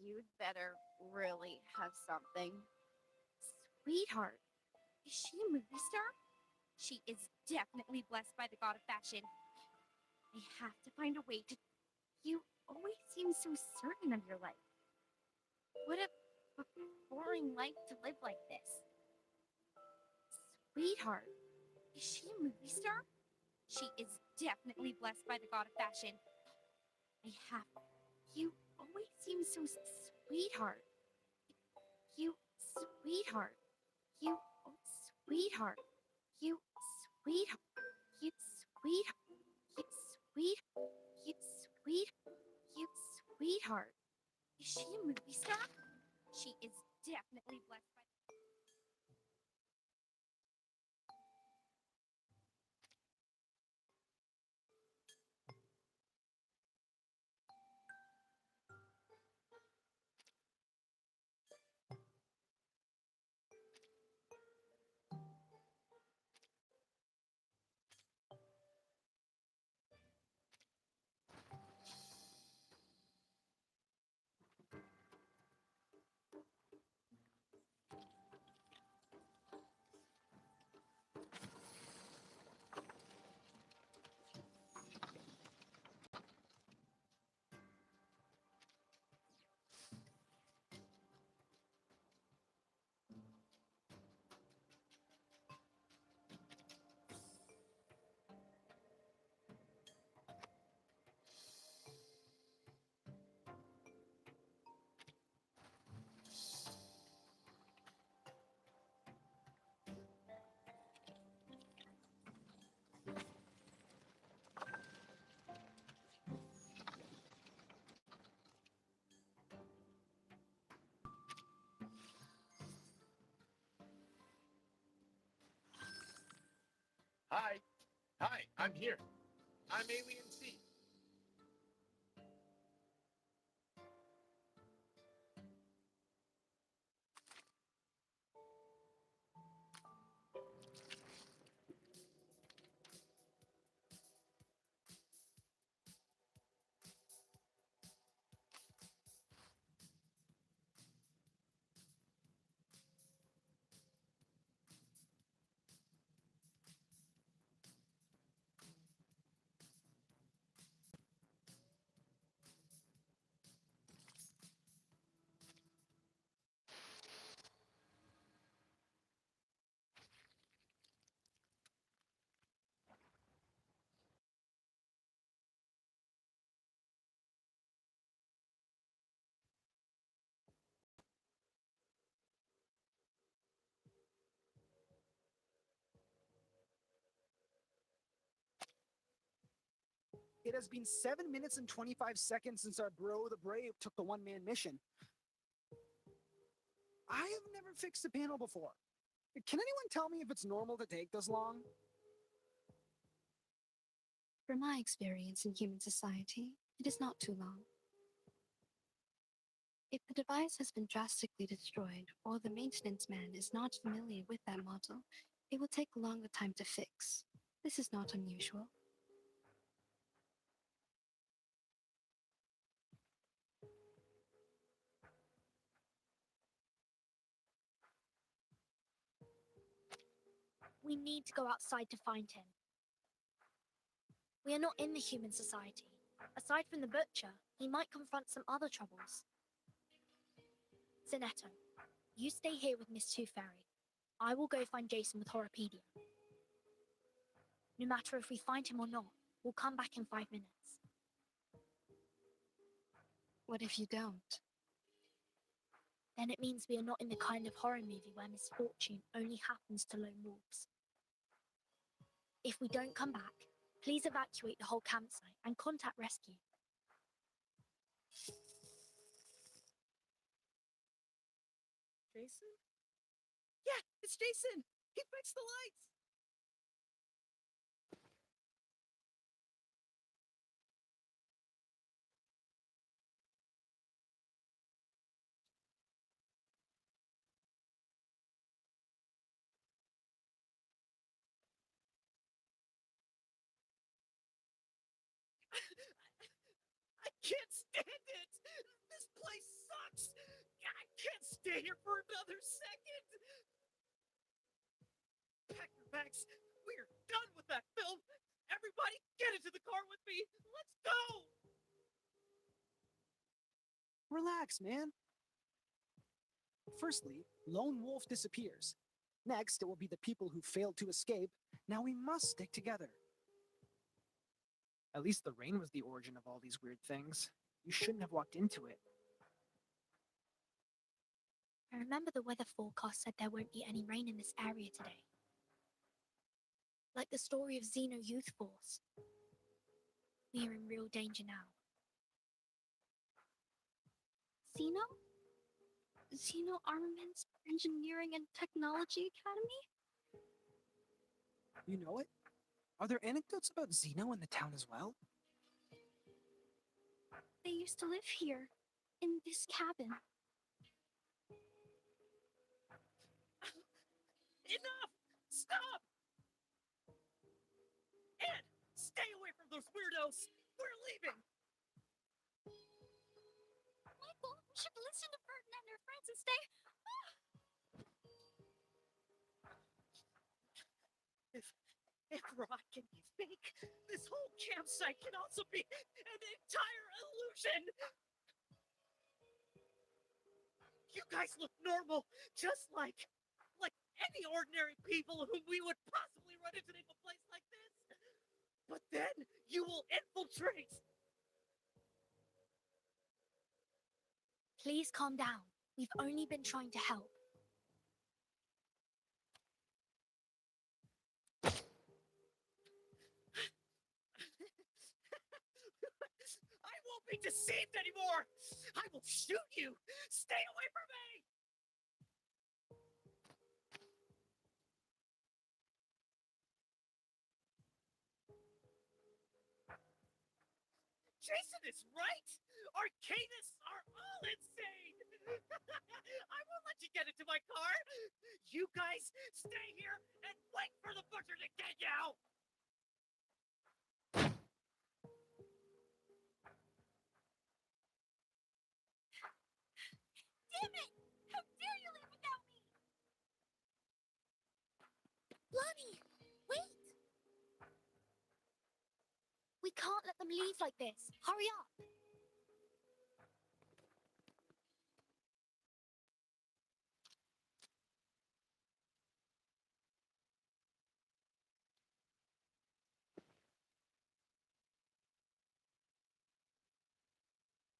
You'd better really have something. Sweetheart, is she a movie star? She is definitely blessed by the god of fashion. I have to find a way to. You always seem so certain of your life. What a boring life to live like this. Sweetheart, is she a movie star? She is definitely blessed by the god of fashion. I have. You always seem so sweetheart. You sweetheart. You sweetheart. You sweetheart. You sweetheart. You sweet. You sweet. You sweetheart. Is she a movie star? She is definitely blessed by. Hi. Hi, I'm here. I'm Alien C. It has been 7 minutes and 25 seconds since our bro, the Brave, took the one-man mission. I have never fixed a panel before. Can anyone tell me if it's normal to take this long? From my experience in human society, it is not too long. If the device has been drastically destroyed or the maintenance man is not familiar with that model, it will take a longer time to fix. This is not unusual. We need to go outside to find him. We are not in the human society. Aside from the butcher, he might confront some other troubles. Sonetto, you stay here with Miss Tooth Fairy. I will go find Jason with Horopedia. No matter if we find him or not, we'll come back in 5 minutes. What if you don't? Then it means we are not in the kind of horror movie where misfortune only happens to lone wolves. If we don't come back, please evacuate the whole campsite and contact rescue. Jason? Yeah, it's Jason! He fixed the lights! I can't stand it! This place sucks! can't stay here for another second. Pack your bags. We're done with that film. Everybody, get into the car with me. Let's go. Relax, man. Firstly, Lone Wolf disappears. Next, it will be the people who failed to escape. Now we must stick together. At least the rain was the origin of all these weird things. You shouldn't have walked into it. I remember the weather forecast said there won't be any rain in this area today. Like the story of Xeno Youth Force. We are in real danger now. Xeno? Xeno Armaments Engineering and Technology Academy? You know it? Are there anecdotes about Xeno in the town as well? They used to live here, in this cabin. Enough! Stop! Ed, stay away from those weirdos. We're leaving. Michael, we should listen to Ferdinand and her friends and stay. If rock can be fake, this whole campsite can also be an entire illusion. You guys look normal, just like any ordinary people whom we would possibly run into in a place like this. But then you will infiltrate. Please calm down. We've only been trying to help. I won't be deceived anymore. I will shoot you. Stay away from me. Jason is right. Arcanists are all insane. I won't let you get into my car. You guys stay here and wait for the butcher to get you. Damn it! How dare you leave without me? Lonnie, wait! We can't let them leave like this. Hurry up!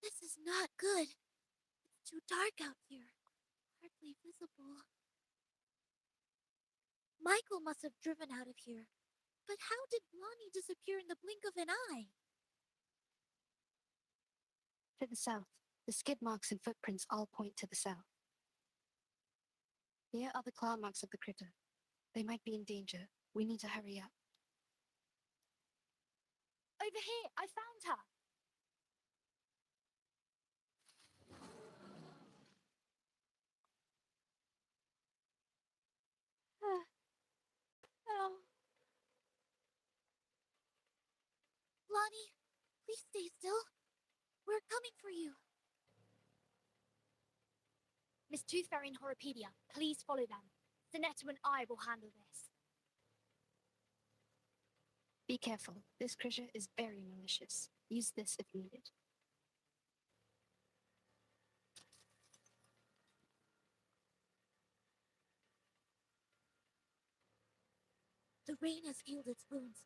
This is not good. It's too dark out here. Hardly visible. Michael must have driven out of here. But how did Lonnie disappear in the blink of an eye? To the south, the skid marks and footprints all point to the south. Here are the claw marks of the critter. They might be in danger. We need to hurry up. Over here, I found her. Oh. Lonnie, please stay still. We're coming for you. Miss Tooth Fairy and Horopedia, please follow them. Sonetto and I will handle this. Be careful. This critter is very malicious. Use this if needed. The rain has healed its wounds.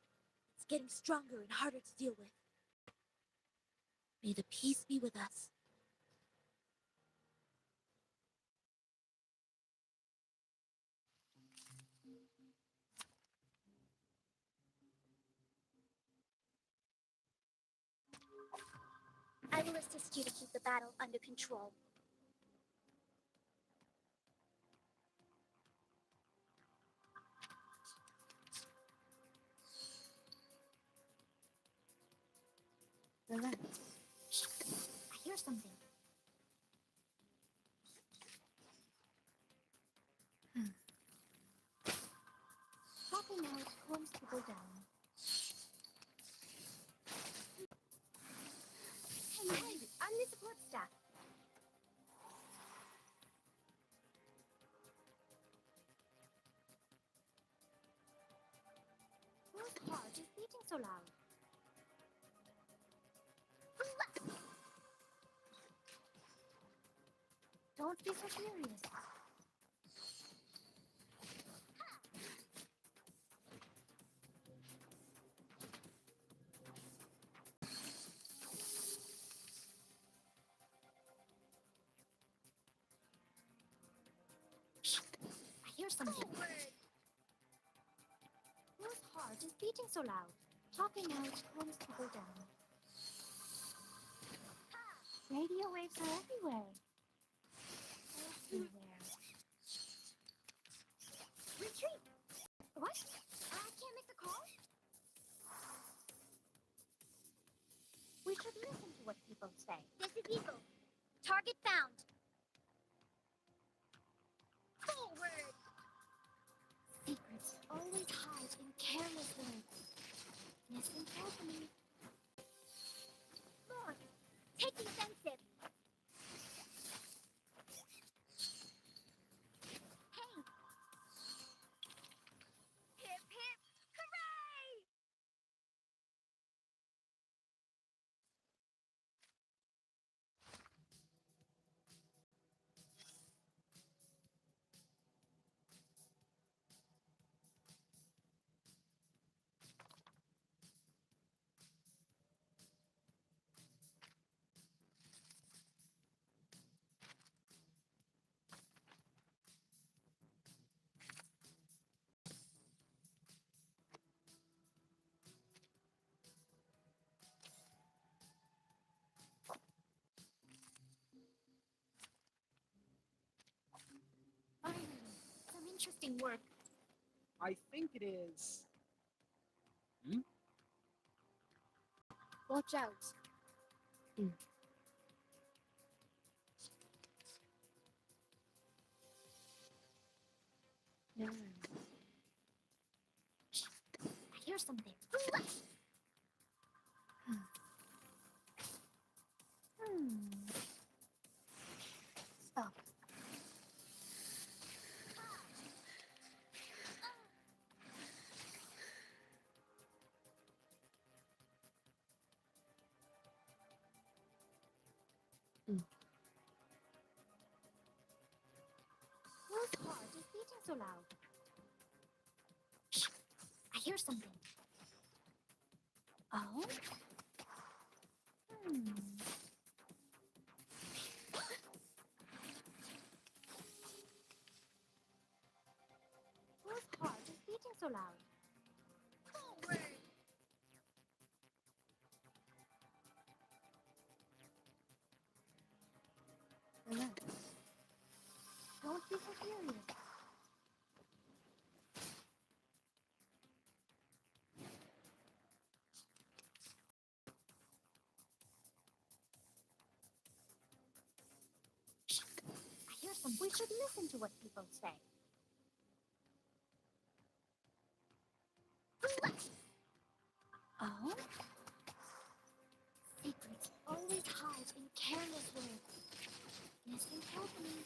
It's getting stronger and harder to deal with. May the peace be with us. I will assist you to keep the battle under control. Relax. I hear something. Careful now, it calms people down. Hey, I'm the support staff. so loud? Don't be so furious. I hear something. Whose heart is beating so loud? Talking out calms people down. Radio waves are everywhere. Everywhere. Retreat! What? I can't make the call? We should listen to what people say. This is Eagle. Target found. Forward! Secrets always hide in careless words. Listen carefully. Lord, take the offensive. Hey! Hip hip! Hooray! Finally, some interesting work. I think it is. Watch out. No. I hear something. Stop. Whose heart is beating so loud? Shh. I hear something. Oh? Whose heart is beating so loud? Forward! Relax. Don't be so furious. Shh. I hear something. We should listen to what people say. Oh? Secrets always hide in careless words. Listen carefully.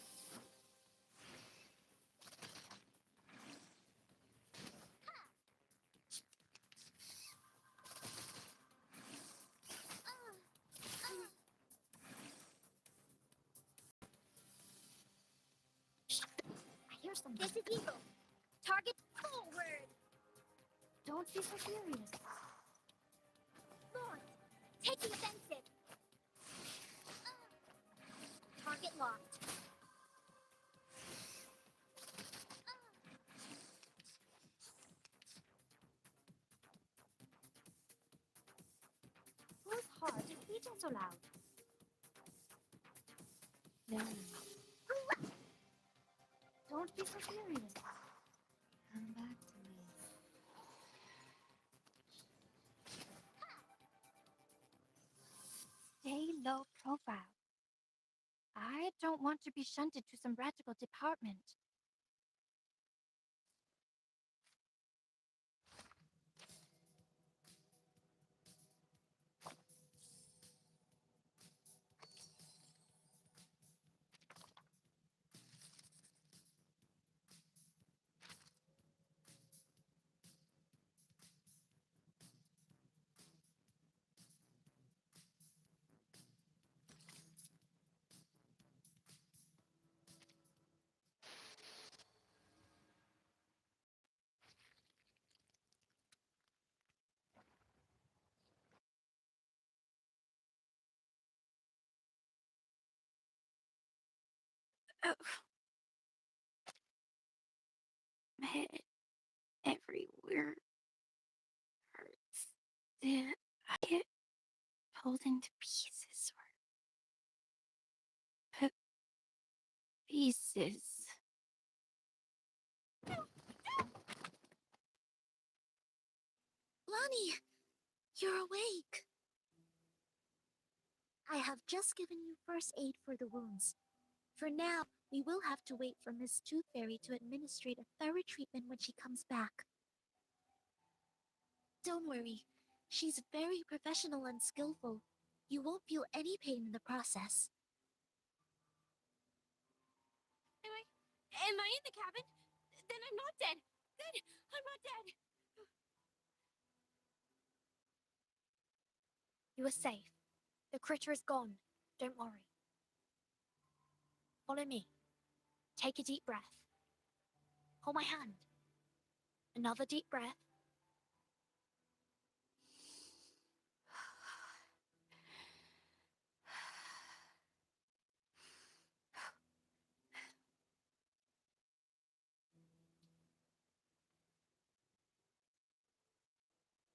I hear something. This is Eagle. Target forward. Don't be so furious. Lord, take the offensive. Target locked. Whose heart is beating so loud? No. Don't be so furious. Come back to me. Stay low profile. I don't want to be shunted to some radical department. Oh. My head everywhere hurts. Then I get pulled into pieces or pieces. Lonnie, you're awake. I have just given you first aid for the wounds. For now, we will have to wait for Miss Tooth Fairy to administer a thorough treatment when she comes back. Don't worry, she's very professional and skillful. You won't feel any pain in the process. Am I in the cabin? Then I'm not dead. Good, I'm not dead. You are safe. The critter is gone. Don't worry. Follow me. Take a deep breath. Hold my hand. Another deep breath.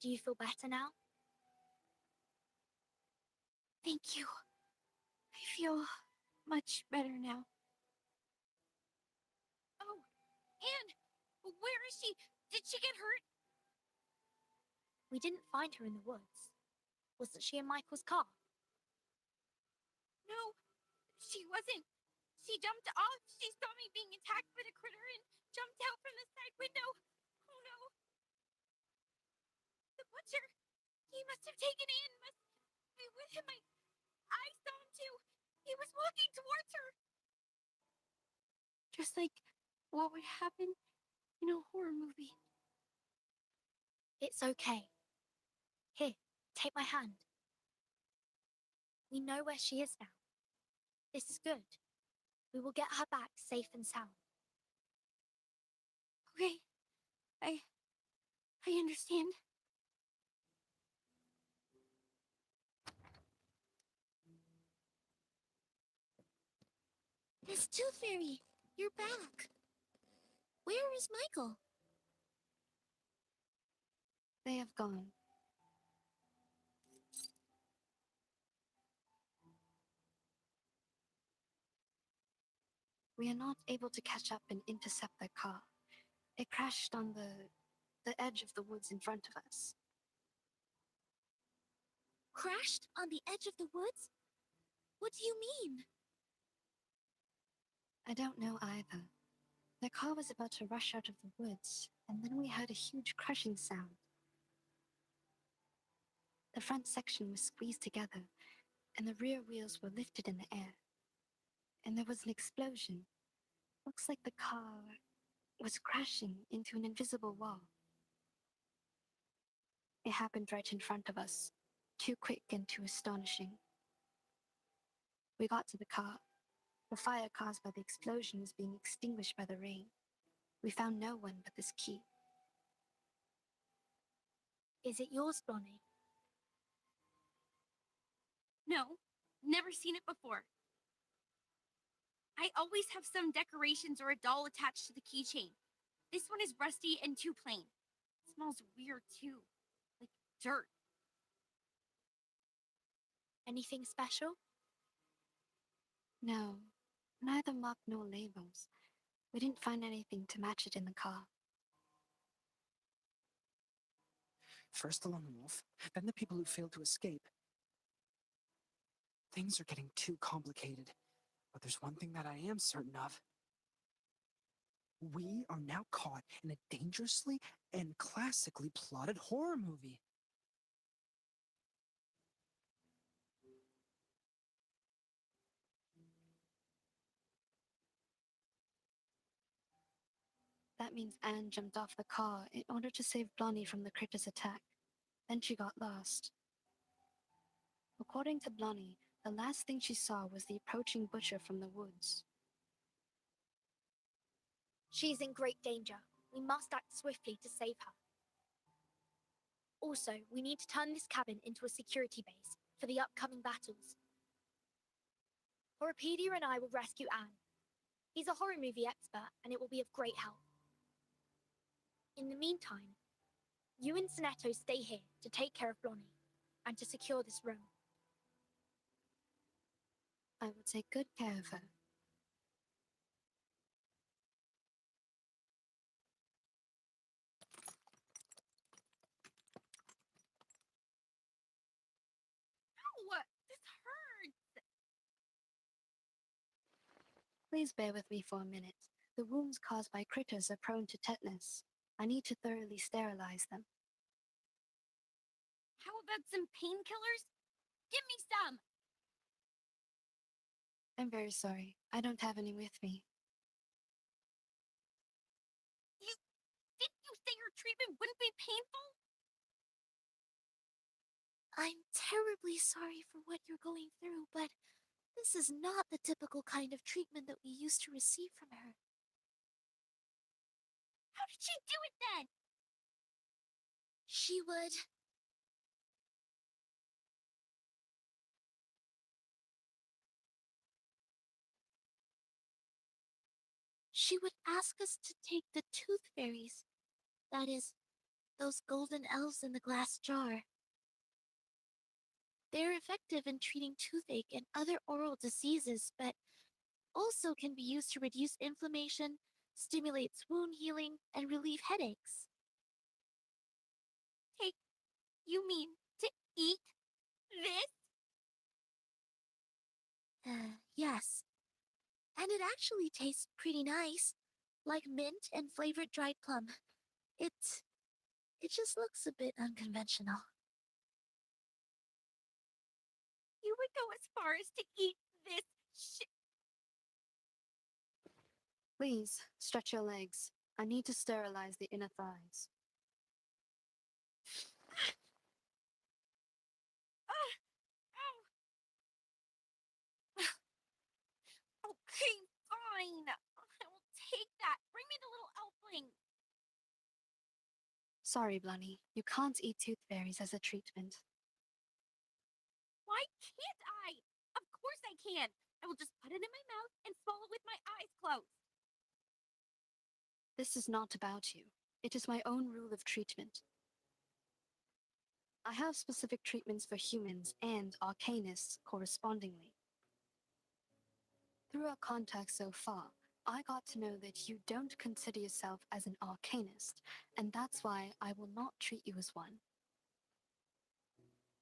Do you feel better now? Thank you. I feel much better now. Oh, Anne, where is she? Did she get hurt? We didn't find her in the woods. Wasn't she in Michael's car? No, she wasn't. She jumped off. She saw me being attacked by the critter and jumped out from the side window. Oh no. The butcher, he must have taken Anne. Must be with him. I saw him too. He was walking towards her. Just like what would happen in a horror movie. It's okay. Here, take my hand. We know where she is now. This is good. We will get her back safe and sound. Okay. I understand. Miss Tooth Fairy, you're back. Where is Michael? They have gone. We are not able to catch up and intercept their car. It crashed on the edge of the woods in front of us. Crashed on the edge of the woods? What do you mean? I don't know either. The car was about to rush out of the woods, and then we heard a huge crushing sound. The front section was squeezed together, and the rear wheels were lifted in the air. And there was an explosion. Looks like the car was crashing into an invisible wall. It happened right in front of us, too quick and too astonishing. We got to the car. The fire caused by the explosion was being extinguished by the rain. We found no one but this key. Is it yours, Bonnie? No, never seen it before. I always have some decorations or a doll attached to the keychain. This one is rusty and too plain. It smells weird too, like dirt. Anything special? No, neither mark nor labels. We didn't find anything to match it in the car. First the lone wolf, then the people who failed to escape. Things are getting too complicated. But there's one thing that I am certain of. We are now caught in a dangerously and classically plotted horror movie. That means Anne jumped off the car in order to save Blondie from the critter's attack. Then she got lost. According to Blondie, the last thing she saw was the approaching butcher from the woods. She's in great danger. We must act swiftly to save her. Also, we need to turn this cabin into a security base for the upcoming battles. Horopedia and I will rescue Anne. He's a horror movie expert, and it will be of great help. In the meantime, you and Sonetto stay here to take care of Blondie and to secure this room. I will take good care of her. Ow! This hurts! Please bear with me for a minute. The wounds caused by critters are prone to tetanus. I need to thoroughly sterilize them. How about some painkillers? Give me some! I'm very sorry. I don't have any with me. Didn't you say your treatment wouldn't be painful? I'm terribly sorry for what you're going through, but this is not the typical kind of treatment that we used to receive from her. How did she do it then? She would... She would ask us to take the tooth fairies. That is, those golden elves in the glass jar. They're effective in treating toothache and other oral diseases, but also can be used to reduce inflammation, stimulate wound healing, and relieve headaches. You mean to eat this? Yes. And it actually tastes pretty nice, like mint and flavored dried plum. It just looks a bit unconventional. You would go as far as to eat this shit? Please, stretch your legs. I need to sterilize the inner thighs. Okay, fine. I will take that. Bring me the little elfling. Sorry, Blunny. You can't eat tooth fairies as a treatment. Why can't I? Of course I can. I will just put it in my mouth and swallow with my eyes closed. This is not about you. It is my own rule of treatment. I have specific treatments for humans and arcanists correspondingly. Through our contacts so far, I got to know that you don't consider yourself as an arcanist, and that's why I will not treat you as one.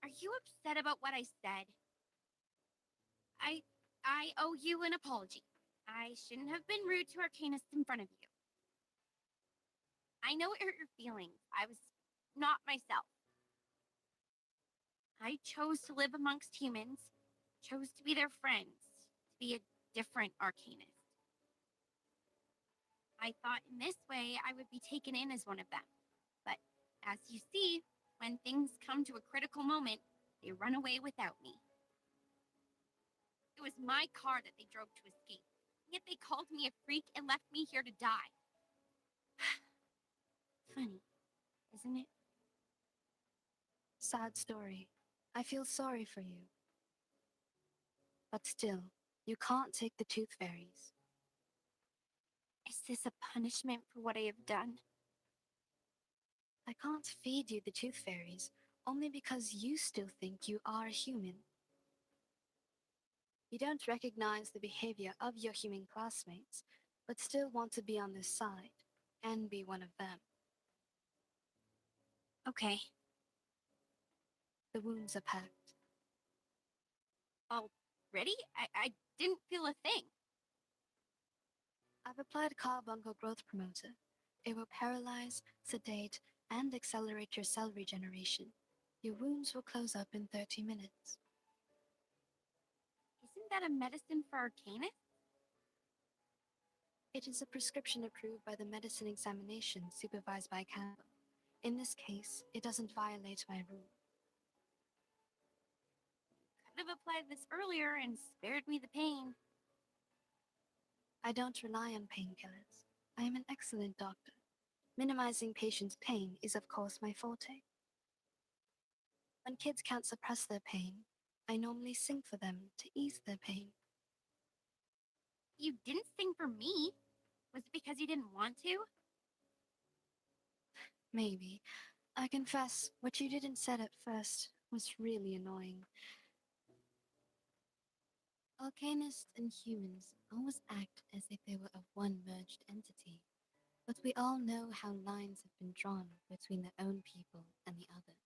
Are you upset about what I said? I owe you an apology. I shouldn't have been rude to arcanists in front of you. I know it hurt your feelings. I was not myself. I chose to live amongst humans, chose to be their friends, to be a different arcanist. I thought in this way I would be taken in as one of them. But as you see, when things come to a critical moment, they run away without me. It was my car that they drove to escape, yet they called me a freak and left me here to die. Funny, isn't it? Sad story. I feel sorry for you. But still, you can't take the tooth fairies. Is this a punishment for what I have done? I can't feed you the tooth fairies, only because you still think you are a human. You don't recognize the behavior of your human classmates, but still want to be on their side and be one of them. Okay. The wounds are packed. Already? I didn't feel a thing. I've applied carbuncle growth promoter. It will paralyze, sedate, and accelerate your cell regeneration. Your wounds will close up in 30 minutes. Isn't that a medicine for arcanists? It is a prescription approved by the medicine examination supervised by Campbell. In this case, it doesn't violate my rule. Could have applied this earlier and spared me the pain. I don't rely on painkillers. I am an excellent doctor. Minimizing patients' pain is of course my forte. When kids can't suppress their pain, I normally sing for them to ease their pain. You didn't sing for me. Was it because you didn't want to? Maybe. I confess, what you didn't said at first was really annoying. Arcanists and humans always act as if they were a one-merged entity, but we all know how lines have been drawn between their own people and the others.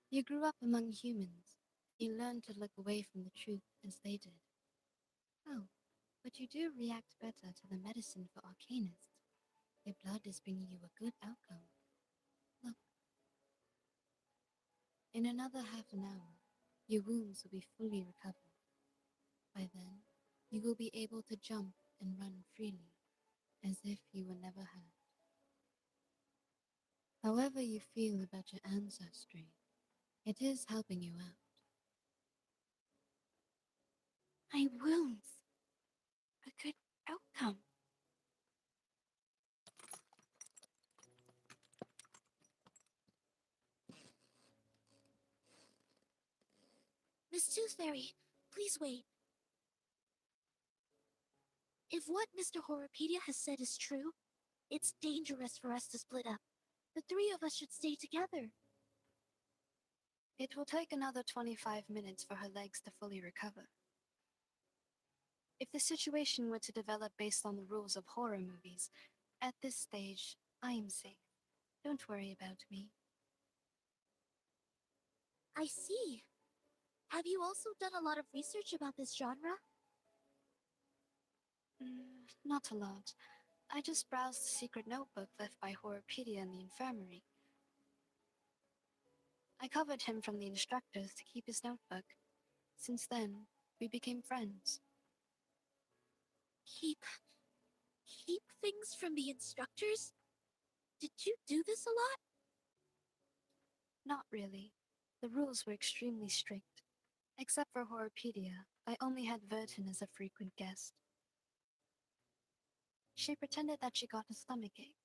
You grew up among humans. You learned to look away from the truth as they did. Oh, but you do react better to the medicine for arcanists. Your blood is bringing you a good outcome. Look. In another half an hour, your wounds will be fully recovered. By then, you will be able to jump and run freely, as if you were never hurt. However you feel about your ancestry, it is helping you out. My wounds. A good outcome. Miss Tooth Fairy, please wait. If what Mr. Horrorpedia has said is true, it's dangerous for us to split up. The three of us should stay together. It will take another 25 minutes for her legs to fully recover. If the situation were to develop based on the rules of horror movies, at this stage, I am safe. Don't worry about me. I see. Have you also done a lot of research about this genre? Not a lot. I just browsed the secret notebook left by Horrorpedia in the infirmary. I covered him from the instructors to keep his notebook. Since then, we became friends. Keep things from the instructors? Did you do this a lot? Not really. The rules were extremely strict. Except for Horrorpedia, I only had Vertin as a frequent guest. She pretended that she got a stomachache,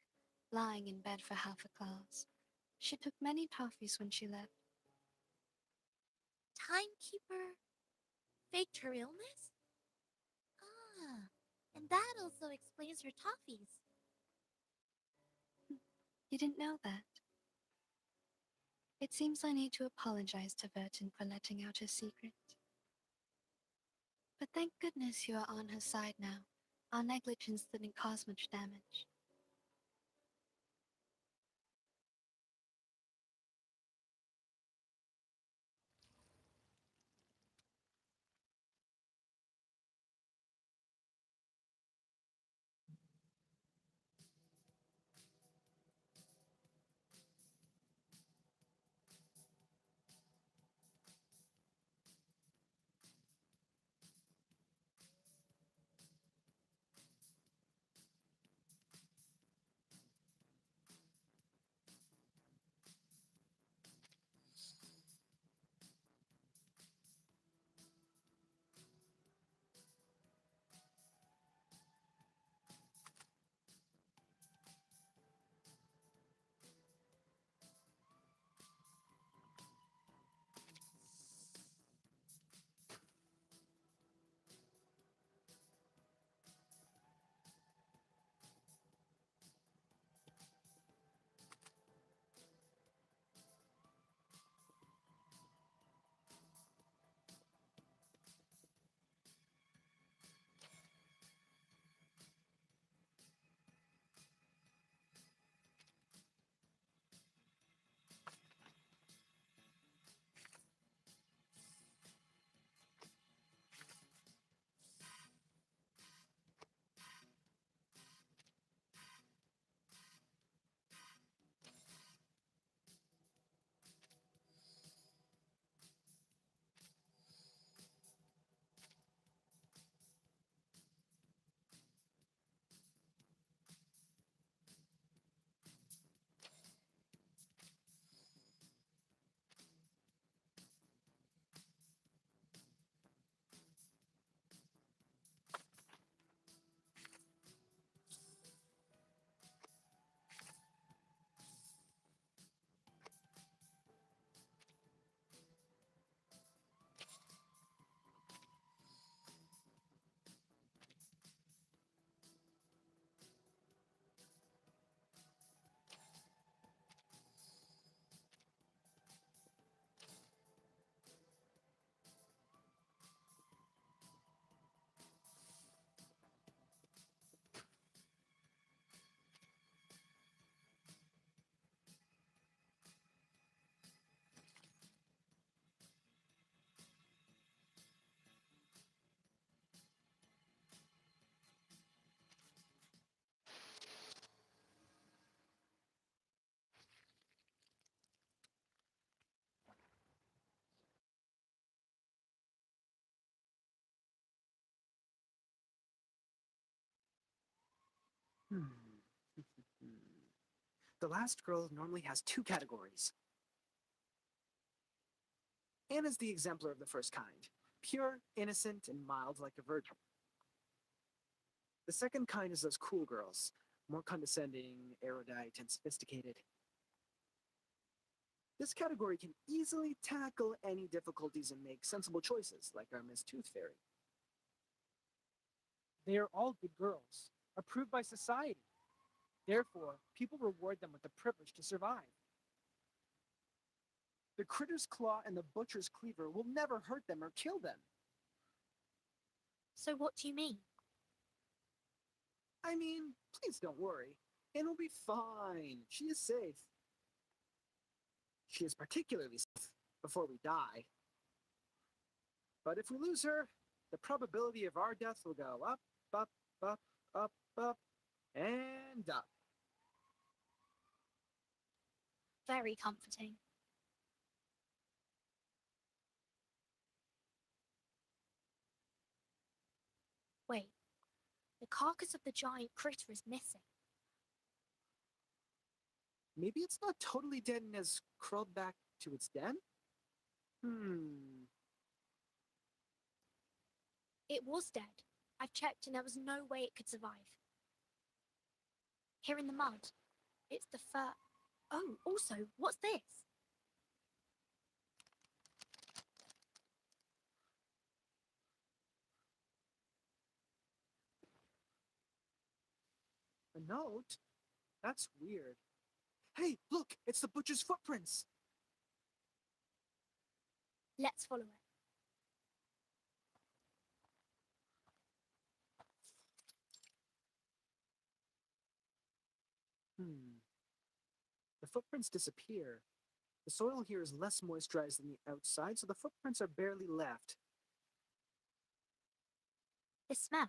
lying in bed for half a class. She took many toffees when she left. Timekeeper faked her illness? Ah, and that also explains her toffees. You didn't know that? It seems I need to apologize to Vertin for letting out her secret. But thank goodness you are on her side now. Our negligence didn't cause much damage. The last girl normally has 2 categories. Anna's the exemplar of the first kind, pure, innocent, and mild like a virgin. The second kind is those cool girls, more condescending, erudite, and sophisticated. This category can easily tackle any difficulties and make sensible choices, like our Miss Tooth Fairy. They are all good girls, approved by society. Therefore, people reward them with the privilege to survive. The Critter's Claw and the Butcher's Cleaver will never hurt them or kill them. So what do you mean? I mean, please don't worry. Anna will be fine. She is safe. She is particularly safe before we die. But if we lose her, the probability of our death will go up, up, up, up, up, and up. Very comforting. Wait, the carcass of the giant critter is missing. Maybe it's not totally dead and has crawled back to its den? It was dead. I've checked and there was no way it could survive. Here in the mud, it's the fur. Oh, also, what's this? A note? That's weird. Hey, look, it's the butcher's footprints. Let's follow it. The footprints disappear. The soil here is less moisturized than the outside, so the footprints are barely left. The smell.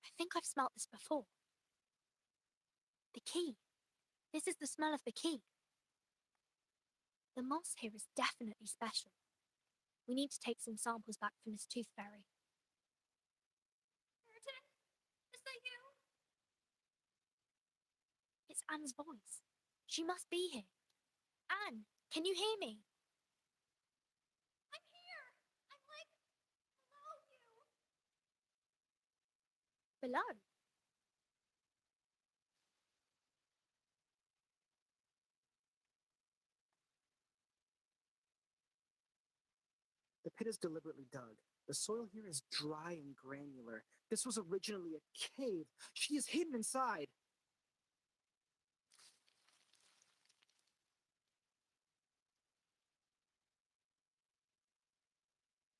I think I've smelt this before. The key. This is the smell of the key. The moss here is definitely special. We need to take some samples back for Miss Tooth Fairy. Burton, is that you? It's Anne's voice. She must be here. Anne, can you hear me? I'm here. I'm like below you. Below? The pit is deliberately dug. The soil here is dry and granular. This was originally a cave. She is hidden inside.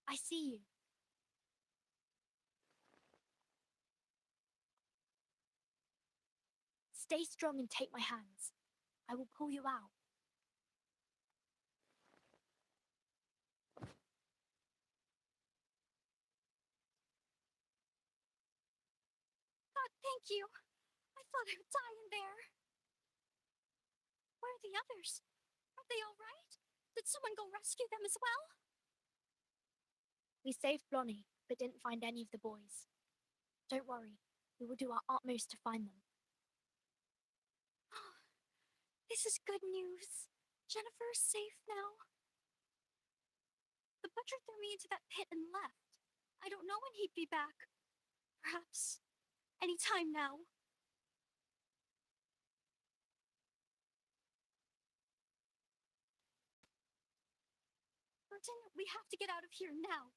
I see you. Stay strong and take my hands. I will pull you out. God, thank you. I thought I would die in there. Where are the others? Are they all right? Did someone go rescue them as well? We saved Blonnie, but didn't find any of the boys. Don't worry, we will do our utmost to find them. This is good news. Jennifer is safe now. The butcher threw me into that pit and left. I don't know when he'd be back. Perhaps any time now. Burton, we have to get out of here now.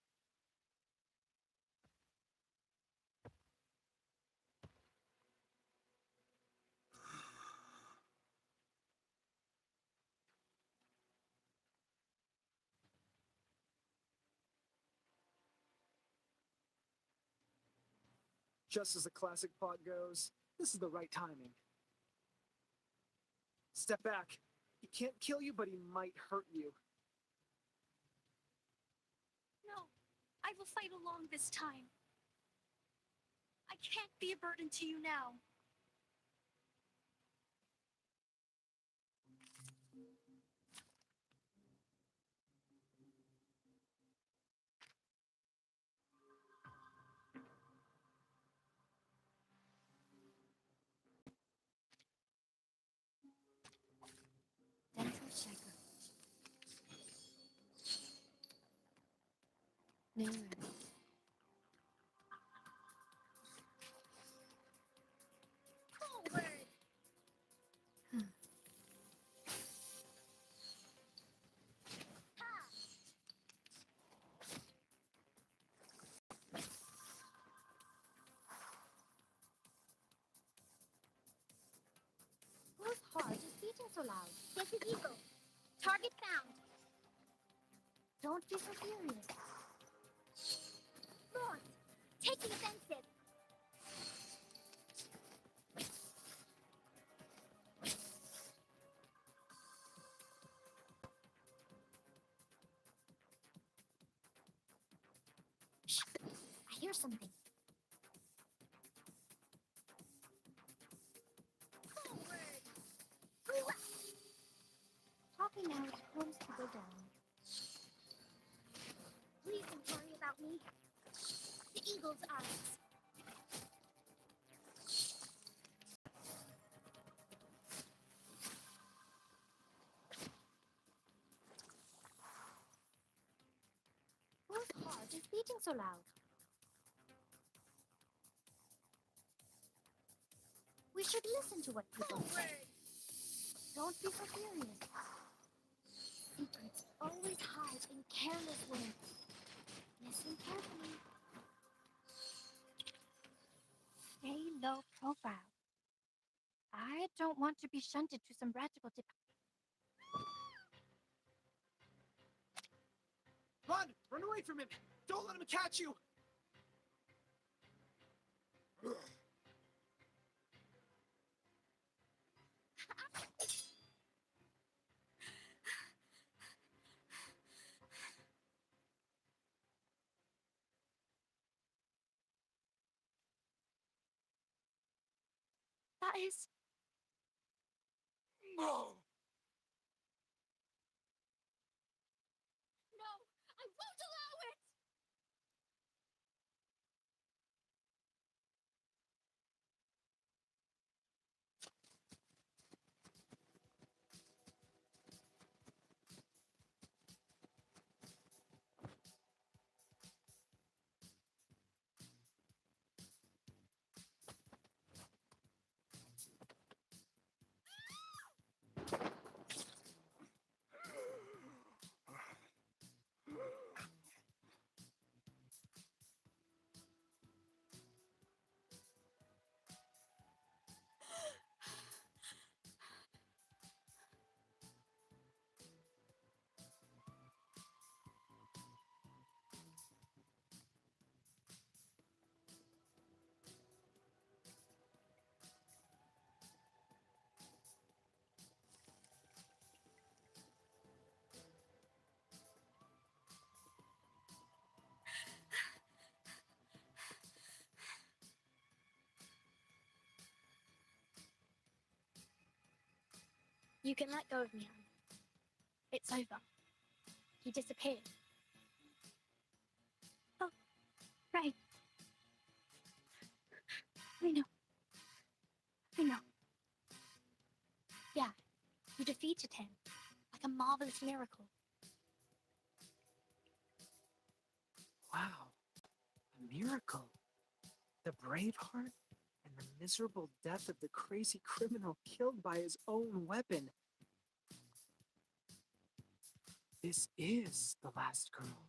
Just as the classic plot goes, this is the right timing. Step back. He can't kill you, but he might hurt you. No, I will fight along this time. I can't be a burden to you now. No. Forward! Whose heart is beating so loud? Get the eagle. Target found. Don't be so furious. North. Take the offensive. Shh. I hear something. Forward. Talking out homes to go down. Please don't worry about me. The eagle's eyes. Whose heart is beating so loud? We should listen to what people say. Forward. Don't be so furious. Secrets always hide in careless ways. Listen carefully. Stay low profile. I don't want to be shunted to some radical Run! Run away from him! Don't let him catch you! That is... No! No! I won't allow it! You can let go of me, Anne. It's over. He disappeared. Oh, right. I know. I know. Yeah, you defeated him. Like a marvelous miracle. Wow. A miracle. The brave heart and the miserable death of the crazy criminal killed by his own weapon. This is the last girl.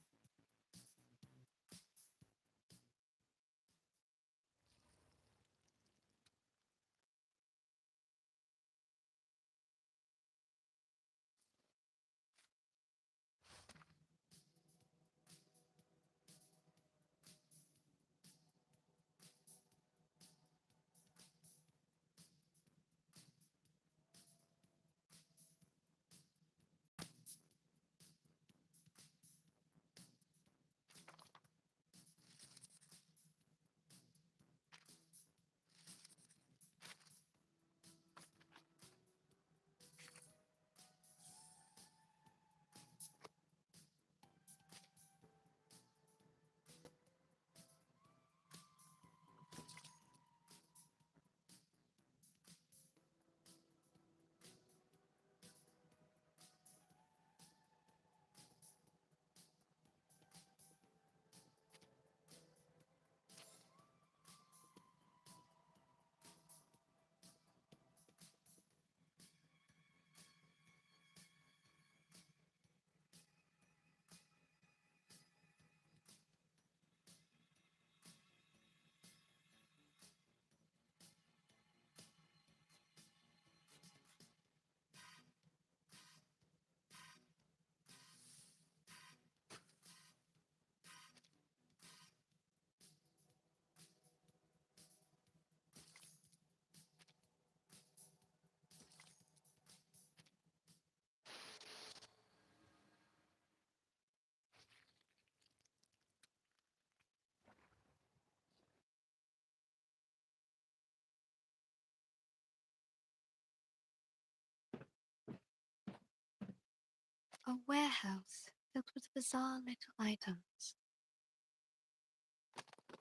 A warehouse filled with bizarre little items.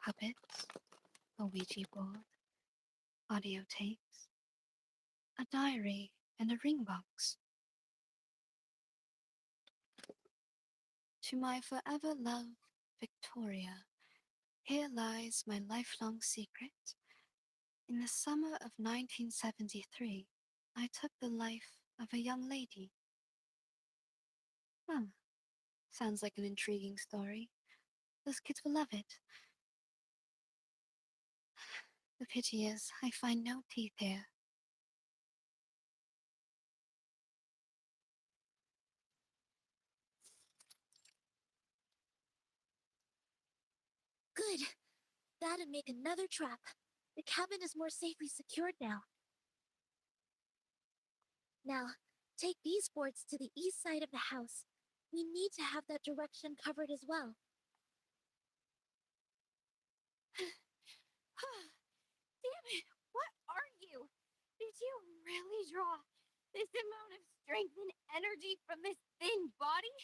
Puppets, a Ouija board, audio tapes, a diary, and a ring box. To my forever love, Victoria, here lies my lifelong secret. In the summer of 1973, I took the life of a young lady. Huh. Sounds like an intriguing story. Those kids will love it. The pity is, I find no teeth here. Good. That'd make another trap. The cabin is more safely secured now. Now, take these boards to the east side of the house. We need to have that direction covered as well. Damn it! What are you? Did you really draw this amount of strength and energy from this thin body?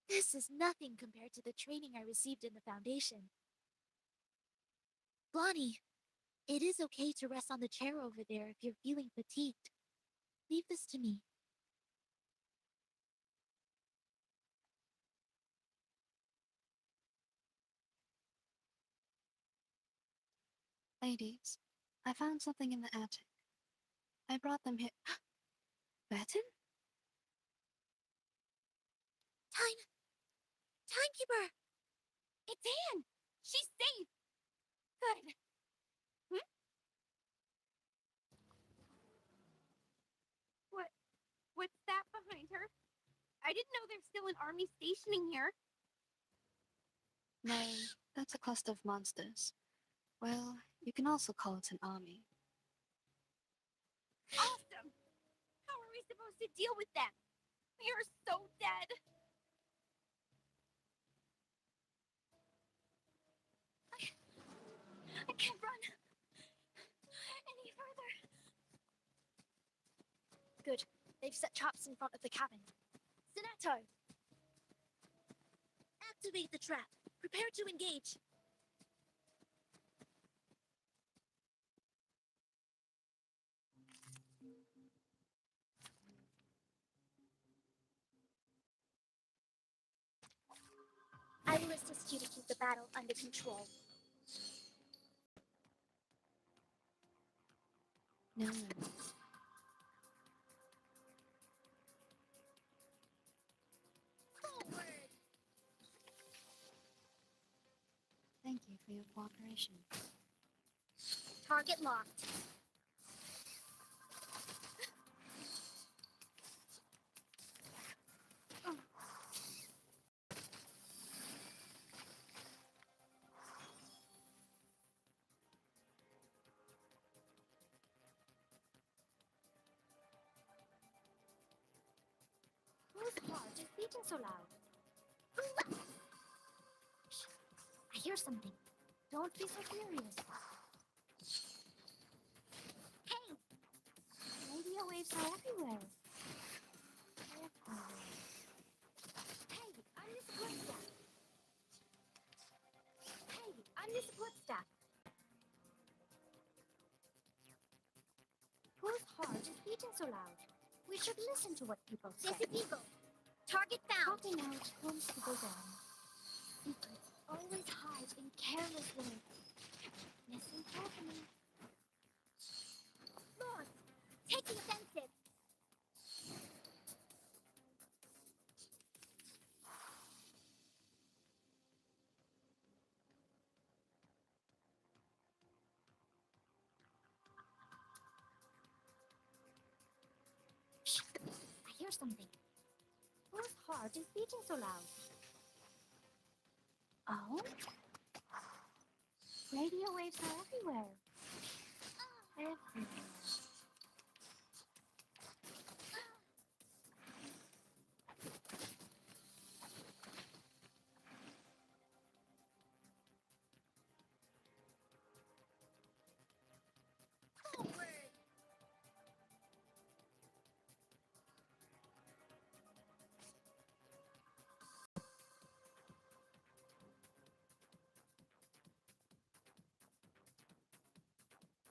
This is nothing compared to the training I received in the Foundation. Blondie, it is okay to rest on the chair over there if you're feeling fatigued. Leave this to me. Ladies, I found something in the attic. I brought them here. Burton? Timekeeper! It's Anne! She's safe! Good. What's that behind her? I didn't know there's still an army stationing here. No, that's a cluster of monsters. Well, you can also call it an army. Awesome! How are we supposed to deal with them? We are so dead. I can't run any further. Good. They've set traps in front of the cabin. Sonetto! Activate the trap. Prepare to engage. I will assist you to keep the battle under control. No. Forward! Thank you for your cooperation. Target locked. Whose heart is beating so loud? I hear something. Don't be so furious. Hey! Radio waves are everywhere. Hey, I'm the support staff. Hey, I'm the support staff. Whose heart is beating so loud? We should listen to what people say. This is Eagle. Target found. Popping out homes to go down. Secrets always hide in careless ways. Listen carefully. Lost. Taking offensive. I hear something. Whose heart is beating so loud? Oh? Radio waves are everywhere. Everywhere. Forward!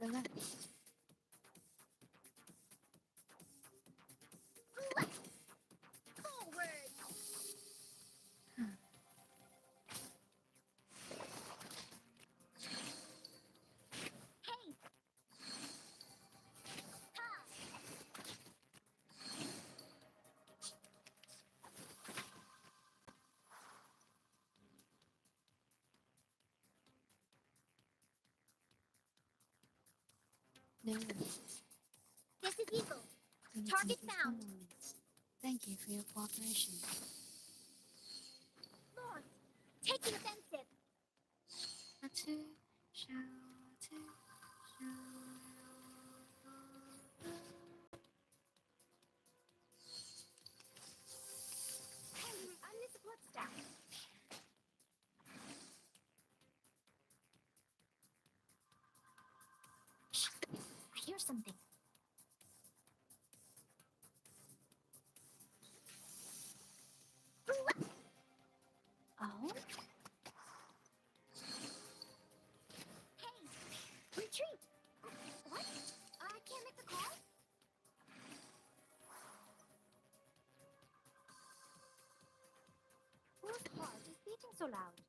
Relax. No worries. This is Eagle. Don't Target take found. these moments. Thank you for your cooperation. Lord, take the offensive. I'm the support staff. Shh, I hear something. Oh? Hey, retreat! What? I can't make the call? Whose heart is beating so loud?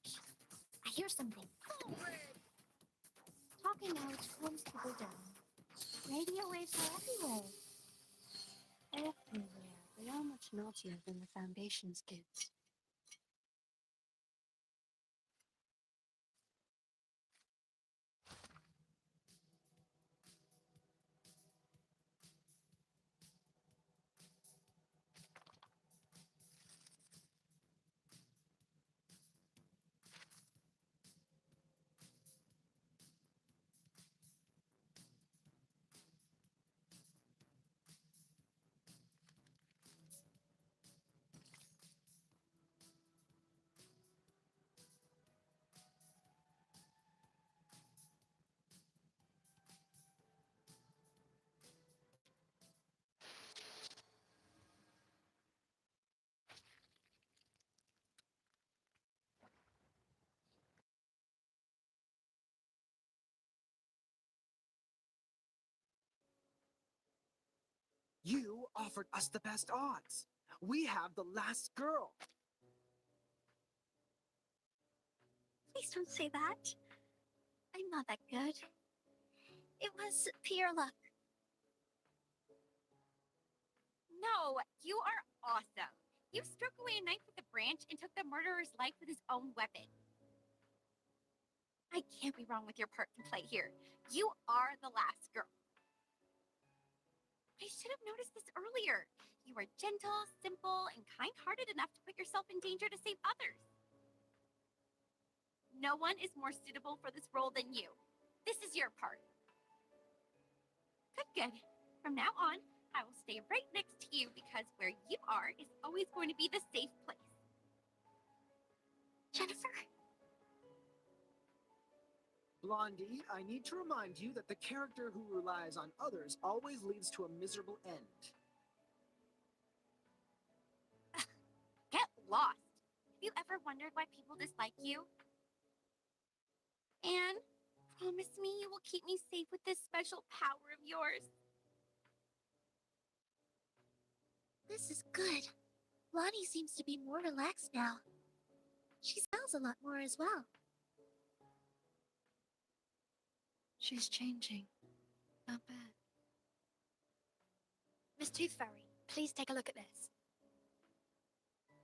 Shh, I hear something. Talking out calms people down. Radio waves are everywhere. Everywhere. They are much naughtier than the Foundation's kids. You offered us the best odds. We have the last girl. Please don't say that. I'm not that good. It was pure luck. No, you are awesome. You struck away a knife with a branch and took the murderer's life with his own weapon. I can't be wrong with your part in play here. You are the last girl. I should have noticed this earlier. You are gentle, simple, and kind-hearted enough to put yourself in danger to save others. No one is more suitable for this role than you. This is your part. Good. From now on, I will stay right next to you because where you are is always going to be the safe place. Jennifer? Blondie, I need to remind you that the character who relies on others always leads to a miserable end. Get lost. Have you ever wondered why people dislike you? Anne, promise me you will keep me safe with this special power of yours. This is good. Lonnie seems to be more relaxed now. She smells a lot more as well. She's changing. Not bad. Miss Tooth Fairy, please take a look at this.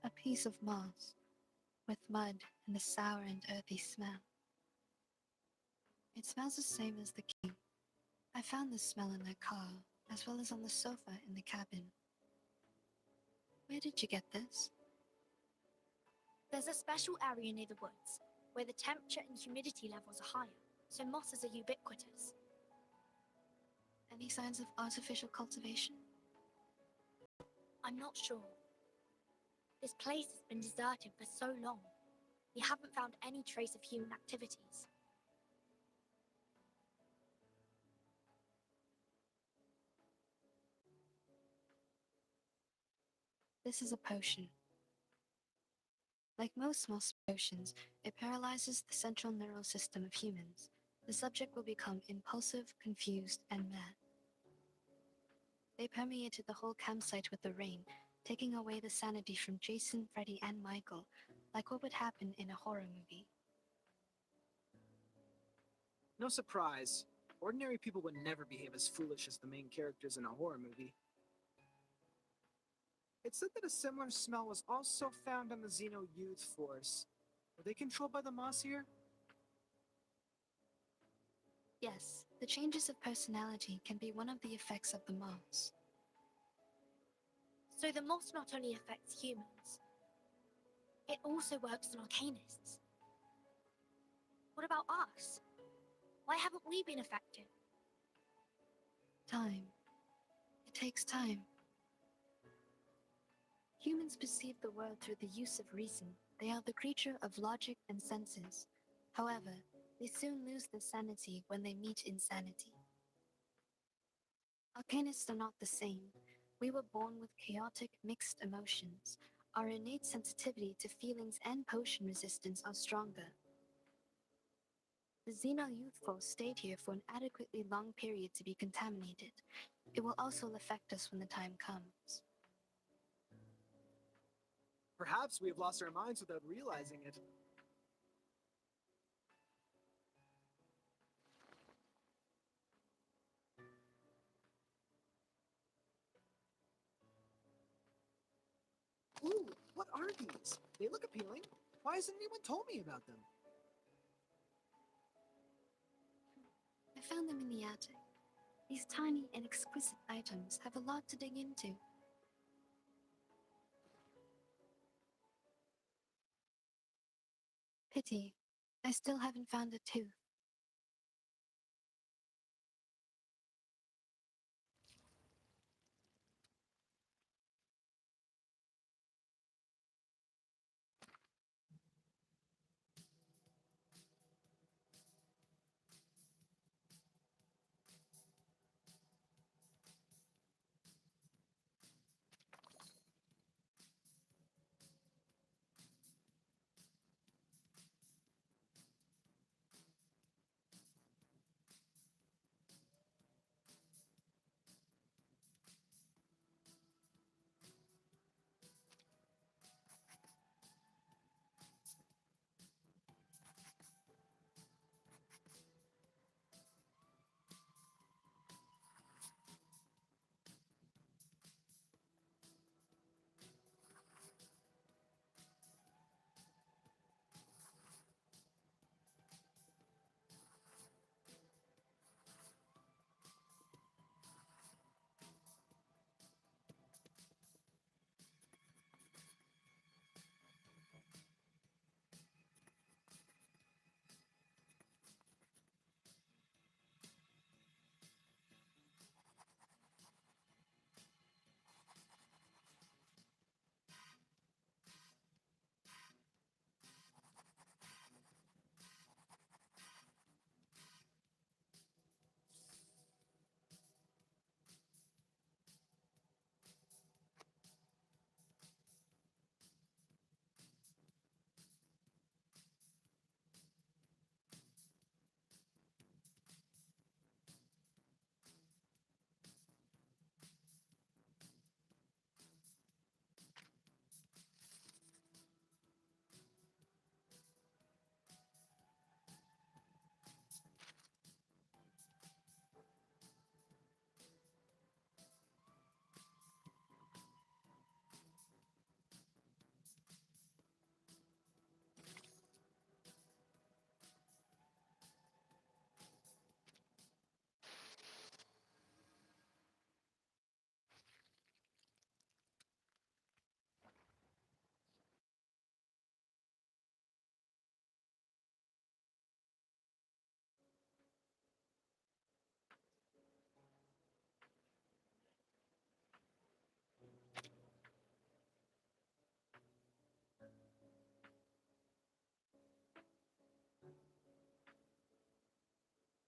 A piece of moss, with mud and a sour and earthy smell. It smells the same as the key. I found this smell in their car, as well as on the sofa in the cabin. Where did you get this? There's a special area near the woods, where the temperature and humidity levels are higher, so mosses are ubiquitous. Any signs of artificial cultivation? I'm not sure. This place has been deserted for so long. We haven't found any trace of human activities. This is a potion. Like most small emotions, it paralyzes the central neural system of humans. The subject will become impulsive, confused, and mad. They permeated the whole campsite with the rain, taking away the sanity from Jason, Freddy, and Michael, like what would happen in a horror movie. No surprise, ordinary people would never behave as foolish as the main characters in a horror movie. It said that a similar smell was also found on the Xeno Youth Force. Were they controlled by the Mossier? Yes, the changes of personality can be one of the effects of the moss. So the moss not only affects humans, it also works on arcanists. What about us? Why haven't we been affected? Time. It takes time. Humans perceive the world through the use of reason. They are the creature of logic and senses. However, they soon lose their sanity when they meet insanity. Arcanists are not the same. We were born with chaotic, mixed emotions. Our innate sensitivity to feelings and potion resistance are stronger. The Xeno Youth Force stayed here for an adequately long period to be contaminated. It will also affect us when the time comes. Perhaps we have lost our minds without realizing it. Ooh, what are these? They look appealing. Why hasn't anyone told me about them? I found them in the attic. These tiny and exquisite items have a lot to dig into. Pity, I still haven't found a tooth.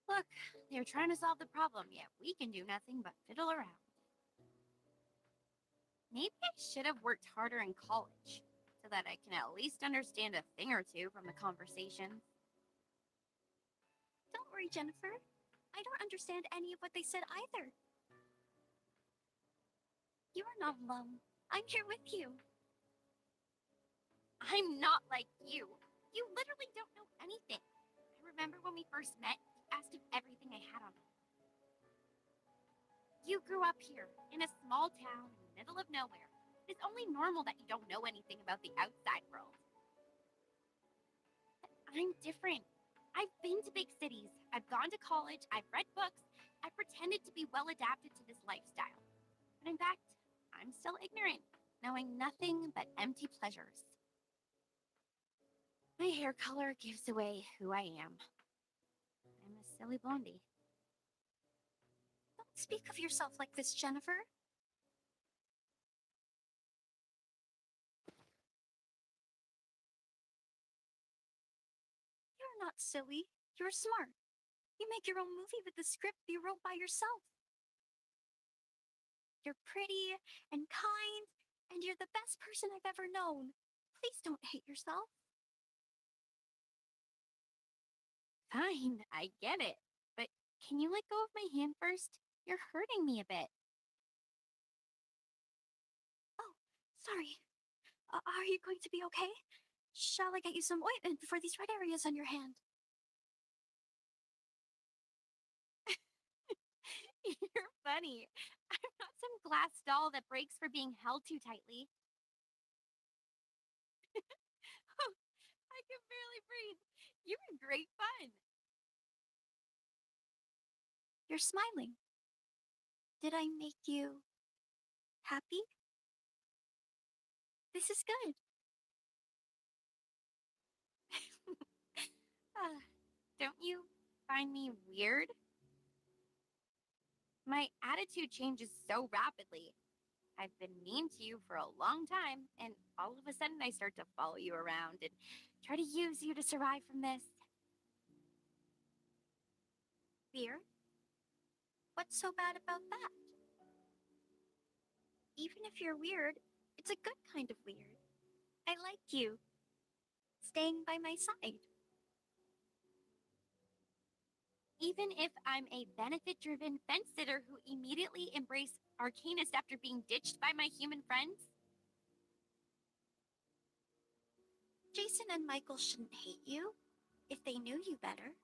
Look, they're trying to solve the problem, yet we can do nothing but fiddle around. Maybe I should have worked harder in college. so that I can at least understand a thing or two from the conversations. Don't worry, Jennifer. I don't understand any of what they said either. You are not alone. I'm here with you. I'm not like you. You literally don't know anything. I remember when we first met, you asked if everything I had on me. You grew up here, in a small town in the middle of nowhere. It's only normal that you don't know anything about the outside world. But I'm different. I've been to big cities. I've gone to college. I've read books. I've pretended to be well adapted to this lifestyle. But in fact, I'm still ignorant, knowing nothing but empty pleasures. My hair color gives away who I am. I'm a silly blondie. Don't speak of yourself like this, Jennifer. You're not silly. You're smart. You make your own movie with the script you wrote by yourself. You're pretty and kind, and you're the best person I've ever known. Please don't hate yourself. Fine, I get it. But can you let go of my hand first? You're hurting me a bit. Oh, sorry. Are you going to be okay? Shall I get you some ointment for these red areas on your hand? You're funny. I'm not some glass doll that breaks for being held too tightly. Oh, I can barely breathe. You were great fun. You're smiling. Did I make you happy? This is good. Don't you find me weird? My attitude changes so rapidly. I've been mean to you for a long time, and all of a sudden I start to follow you around and try to use you to survive from this. Weird? What's so bad about that? Even if you're weird, it's a good kind of weird. I like you. Staying by my side. Even if I'm a benefit-driven fence sitter who immediately embraced arcanist after being ditched by my human friends? Jason and Michael shouldn't hate you if they knew you better.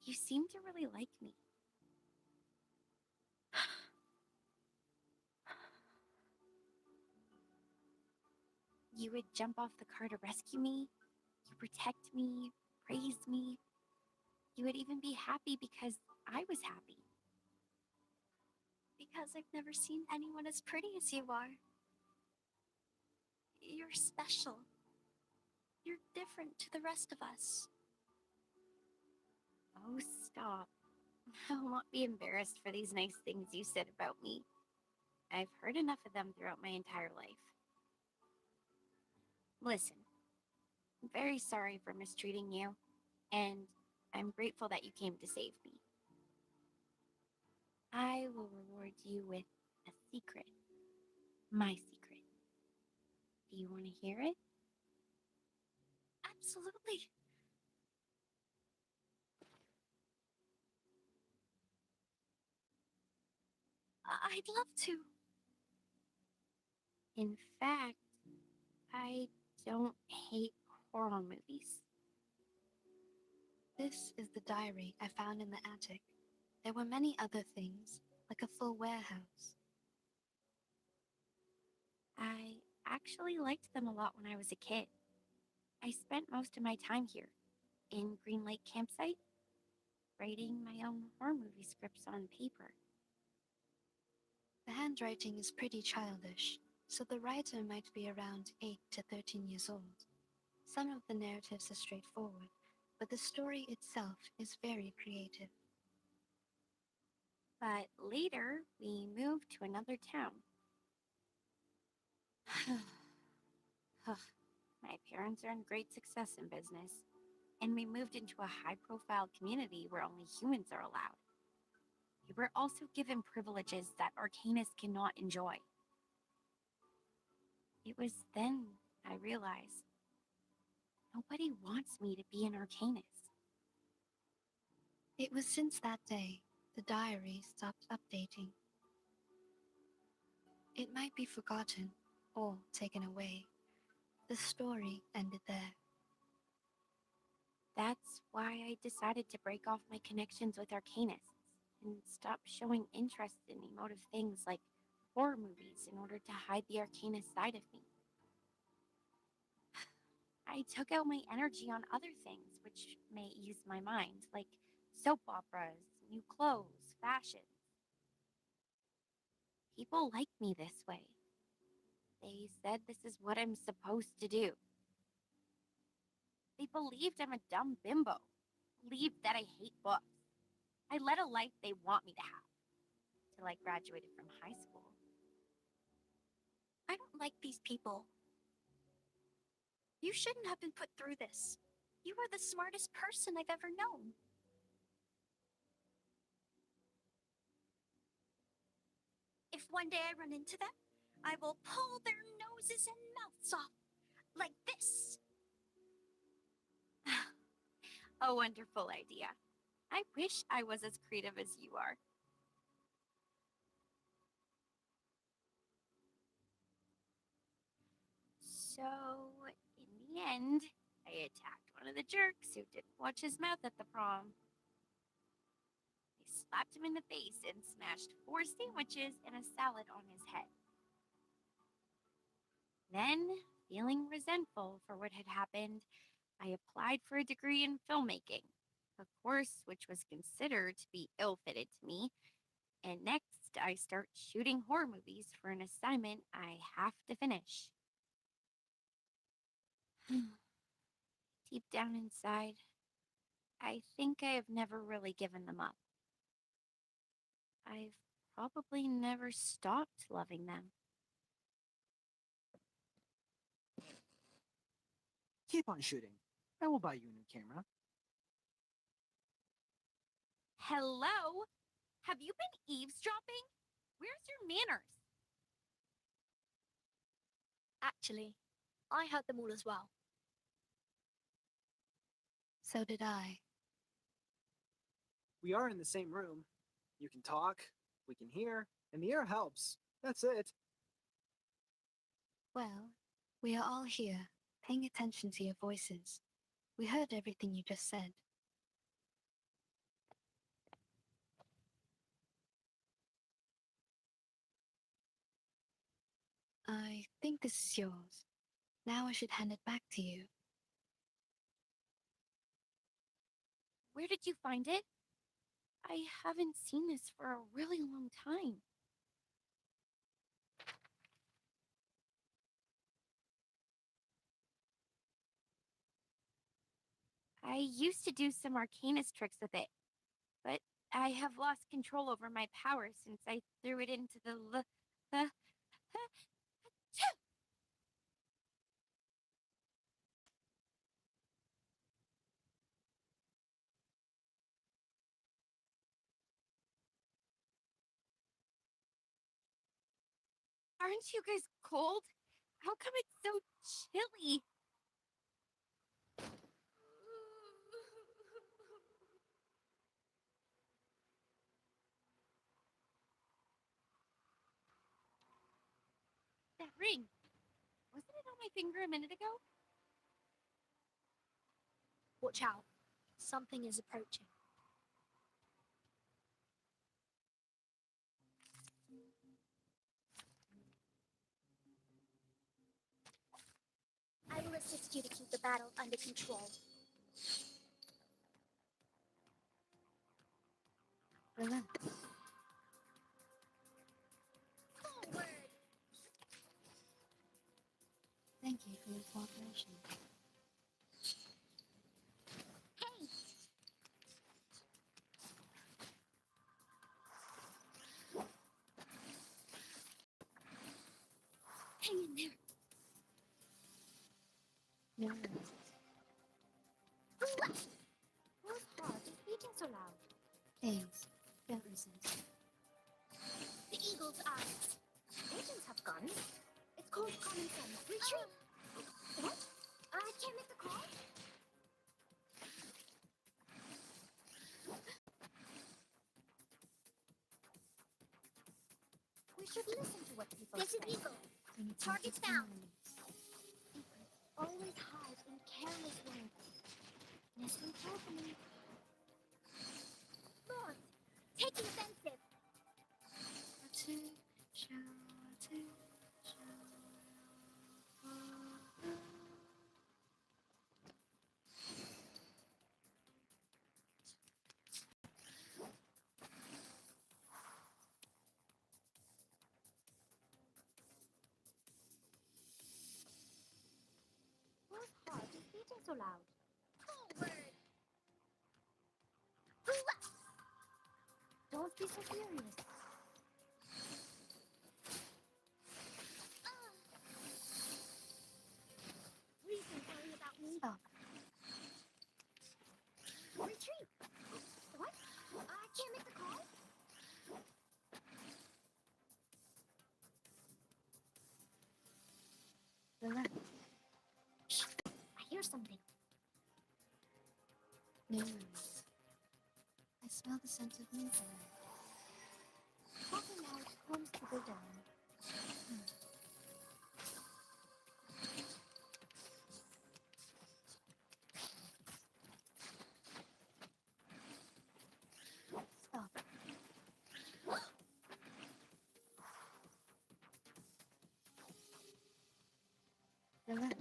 You seem to really like me. You would jump off the car to rescue me. You protect me, praise me. You would even be happy because I was happy. Because I've never seen anyone as pretty as you are. You're special. You're different to the rest of us. Oh, stop. I will not be embarrassed for these nice things you said about me. I've heard enough of them throughout my entire life. Listen, I'm very sorry for mistreating you, and I'm grateful that you came to save me. I will reward you with a secret. My secret. Do you want to hear it? Absolutely. I'd love to. In fact, I don't hate horror movies. This is the diary I found in the attic. There were many other things, like a full warehouse. I actually liked them a lot when I was a kid. I spent most of my time here, in Green Lake Campsite, writing my own horror movie scripts on paper. The handwriting is pretty childish, so the writer might be around 8 to 13 years old. Some of the narratives are straightforward, but the story itself is very creative. But later, we moved to another town. My parents earned great success in business. and we moved into a high-profile community where only humans are allowed. We were also given privileges that arcanists cannot enjoy. It was then I realized nobody wants me to be an arcanist. It was since that day the diary stopped updating. It might be forgotten or taken away. The story ended there. That's why I decided to break off my connections with arcanists and stop showing interest in emotive things like horror movies in order to hide the arcanist side of me. I took out my energy on other things which may ease my mind, like soap operas, new clothes, fashion. People like me this way. They said this is what I'm supposed to do. They believed I'm a dumb bimbo, believed that I hate books. I led a life they want me to have, till I graduated from high school. I don't like these people. You shouldn't have been put through this. You are the smartest person I've ever known. If one day I run into them, I will pull their noses and mouths off. Like this. A wonderful idea. I wish I was as creative as you are. So, in the end, I attacked one of the jerks who didn't watch his mouth at the prom. I slapped him in the face and smashed 4 sandwiches and a salad on his head. Then, feeling resentful for what had happened, I applied for a degree in filmmaking, a course which was considered to be ill-fitted to me, and next I start shooting horror movies for an assignment I have to finish. Deep down inside, I think I have never really given them up. I've probably never stopped loving them. Keep on shooting. I will buy you a new camera. Hello? Have you been eavesdropping? Where's your manners? Actually, I heard them all as well. So did I. We are in the same room. You can talk, we can hear, and the air helps. That's it. Well, we are all here, paying attention to your voices. We heard everything you just said. I think this is yours. Now I should hand it back to you. Where did you find it? I haven't seen this for a really long time. I used to do some arcanist tricks with it, but I have lost control over my power since I threw it into the Aren't you guys cold? How come it's so chilly? That ring. Wasn't it on my finger a minute ago? Watch out. Something is approaching. I will assist you to keep the battle under control. Relax. Forward! Thank you for your cooperation. Hey! Hang in there. No. Let's eagle's eyes. Agents have guns. It's called common sense. Retreat. What? I can't make the call? We should listen to what people This say. is Eagle. Target found. Secrets always hide in careless ways. Listen carefully. Lord, taking offensive. Whose heart is beating so loud? Forward. Don't be so furious. Please don't worry about me. Stop. Retreat. What? I can't make the call? Relax. I hear something. No worries. I smell the scent of movement. Talking now comes to go down. Stop. Relax.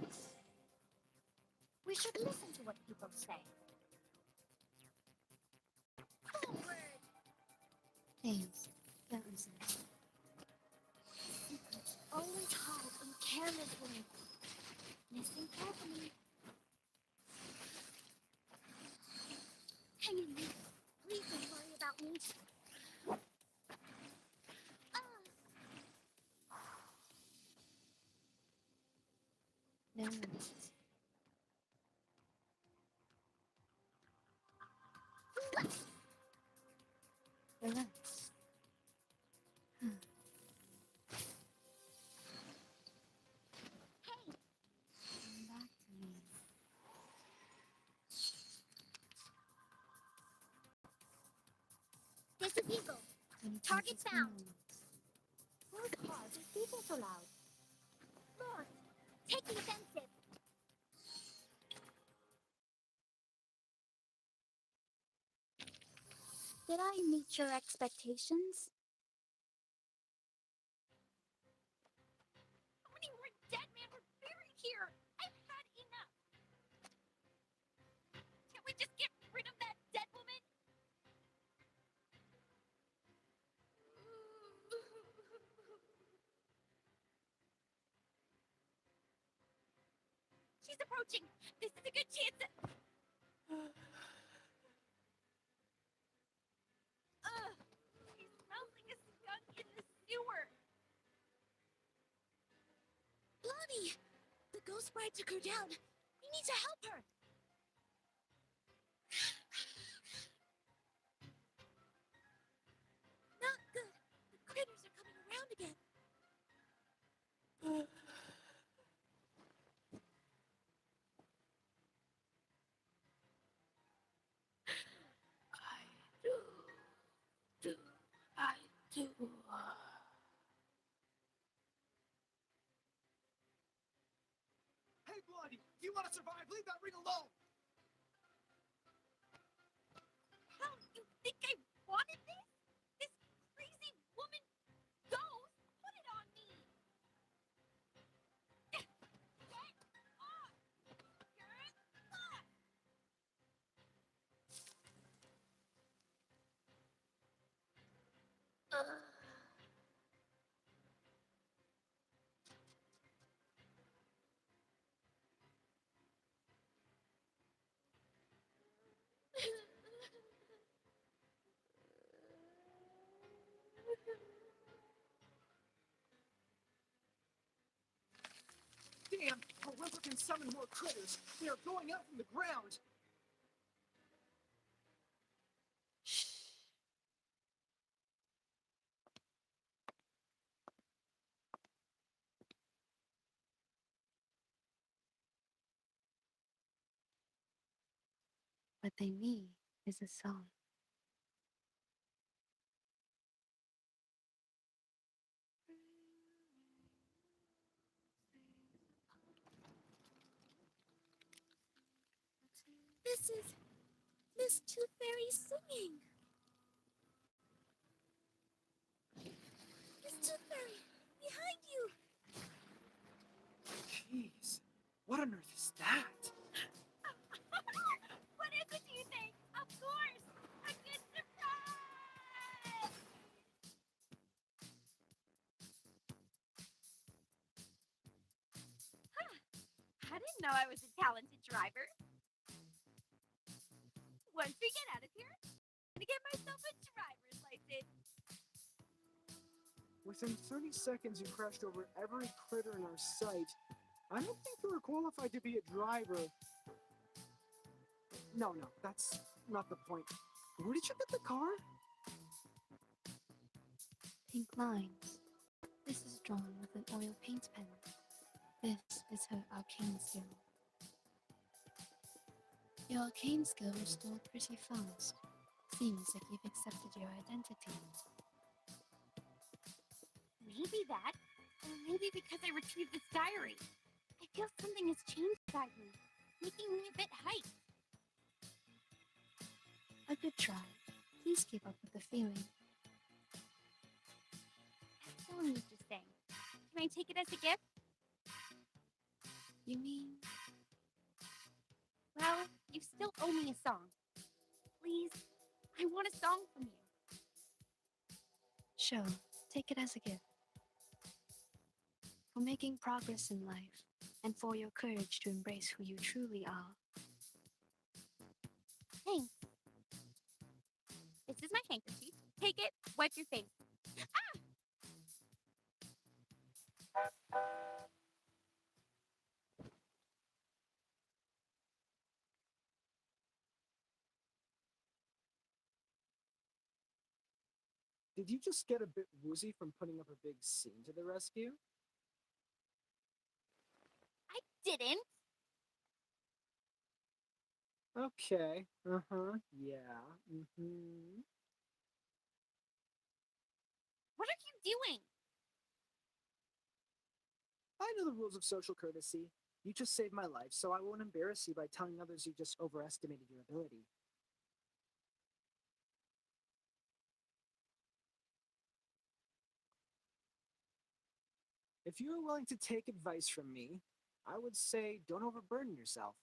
We should listen to what people say. Forward. Please, don't listen. Secrets always hide in careless ways. Listen carefully. Hang in there. Please don't worry about me. No worries. Relax. Hey, Come back to me. This is Eagle. When you Target think it's found. gone. whose heart is beating so loud? Lord, taking offensive. Did I meet your expectations? How many more dead men were buried here? I've had enough. Can't we just get rid of that dead woman? She's approaching. This is a good chance. She smells like a skunk in the sewer. Lonnie! The ghost bride took her down. We need to help her. Not good. The critters are coming around again. I do. Hey, Blondie, if you want to survive, leave that ring alone. How you think I wanted this? This crazy woman ghost put it on me. Get off! Get off! Damn, Olympus can summon more critters. They are going up from the ground. What they need is a song. This is Miss Tooth Fairy singing. Miss Tooth Fairy, behind you. Jeez, what on earth is that? What is it, do you think? Of course, a good surprise! I didn't know I was a talented driver. Once we get out of here, I'm gonna get myself a driver's license. Within 30 seconds, you crashed over every critter in our sight. I don't think you were qualified to be a driver. No, that's not the point. Where did you get the car? Pink lines. This is drawn with an oil paint pen. This is her arcane skill. Your arcane skill restored pretty fast. Seems like you've accepted your identity. Maybe that, or maybe because I retrieved this diary. I feel something has changed inside me, making me a bit hyped. A good try. Please keep up with the feeling. That's so interesting. Can I take it as a gift? You mean Well, you still owe me a song. Please, I want a song from you. sure, take it as a gift. For making progress in life, and for your courage to embrace who you truly are. Thanks. This is my handkerchief. Take it, wipe your face. Ah! Did you just get a bit woozy from putting up a big scene to the rescue? I didn't. Okay, yeah, mm-hmm. What are you doing? I know the rules of social courtesy. You just saved my life, so I won't embarrass you by telling others you just overestimated your ability. If you are willing to take advice from me, I would say don't overburden yourself.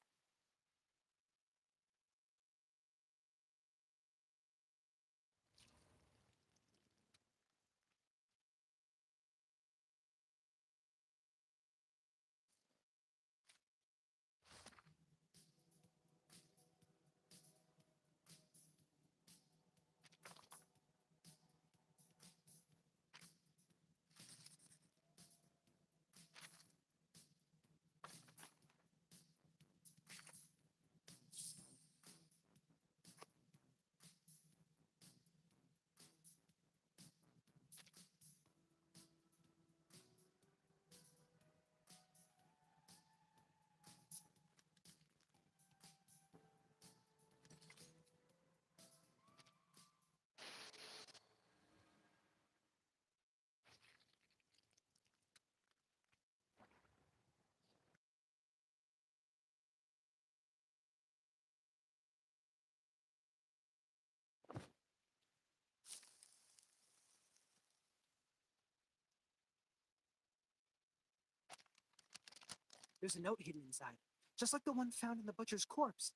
There's a note hidden inside, just like the one found in the butcher's corpse.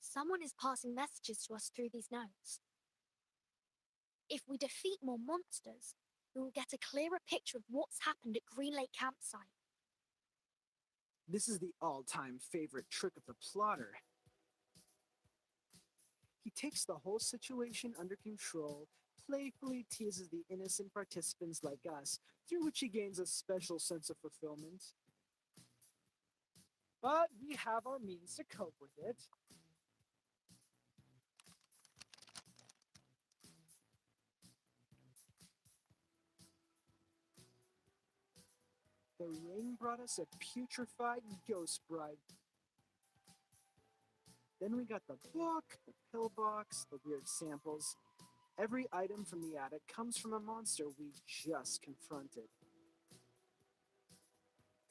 Someone is passing messages to us through these notes. If we defeat more monsters, we will get a clearer picture of what's happened at Green Lake Campsite. This is the all-time favorite trick of the plotter. He takes the whole situation under control, playfully teases the innocent participants like us, through which he gains a special sense of fulfillment. But we have our means to cope with it. The rain brought us a putrefied ghost bride. Then we got the book, the pillbox, the weird samples. Every item from the attic comes from a monster we just confronted.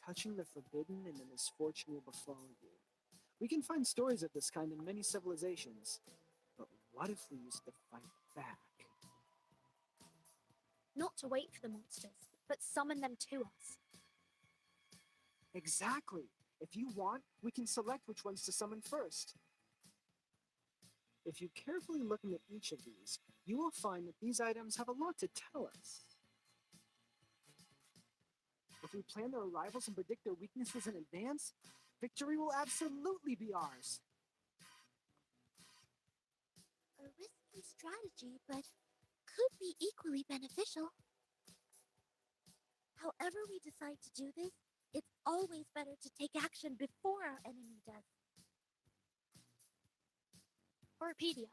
Touching the forbidden and the misfortune will befall you. We can find stories of this kind in many civilizations, but what if we used to fight back? Not to wait for the monsters, but summon them to us. Exactly. If you want, we can select which ones to summon first. If you carefully look into each of these, you will find that these items have a lot to tell us. If we plan their arrivals and predict their weaknesses in advance, victory will absolutely be ours. A risky strategy, but could be equally beneficial. However we decide to do this, it's always better to take action before our enemy does. Horopedia,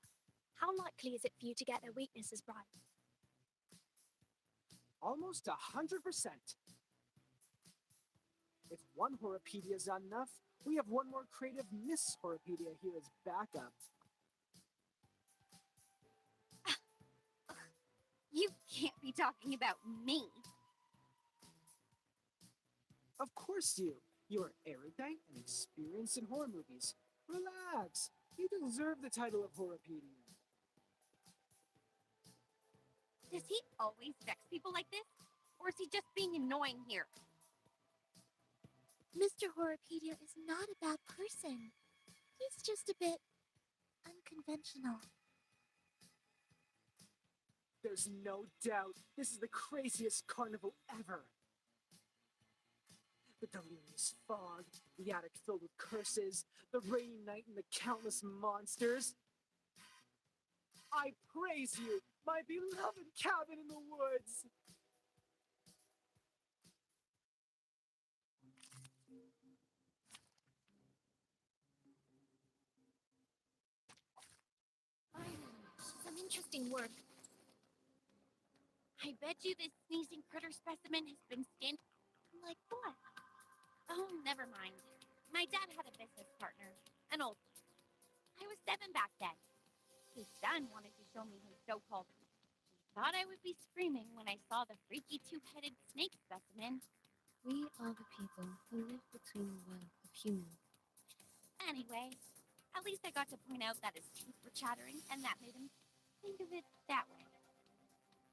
how likely is it for you to get their weaknesses right? Almost 100%. If one Horopedia is not enough, we have one more creative Miss Horopedia here as backup. You can't be talking about me. Of course you. You are erudite and experienced in horror movies. Relax. You deserve the title of Horopedia. Does he always vex people like this? Or is he just being annoying here? Mr. Horopedia is not a bad person. He's just a bit unconventional. There's no doubt this is the craziest carnival ever. The delirious fog, the attic filled with curses, the rainy night and the countless monsters. I praise you, my beloved cabin in the woods. Some interesting work. I bet you this sneezing critter specimen has been standing. Like what? Oh, never mind. My dad had a business partner, an old one. I was 7 back then. His son wanted to show me his so-called. He thought I would be screaming when I saw the freaky two-headed snake specimen. We are the people who live between the world of human. Anyway, at least I got to point out that his teeth were chattering, and that made him think of it that way.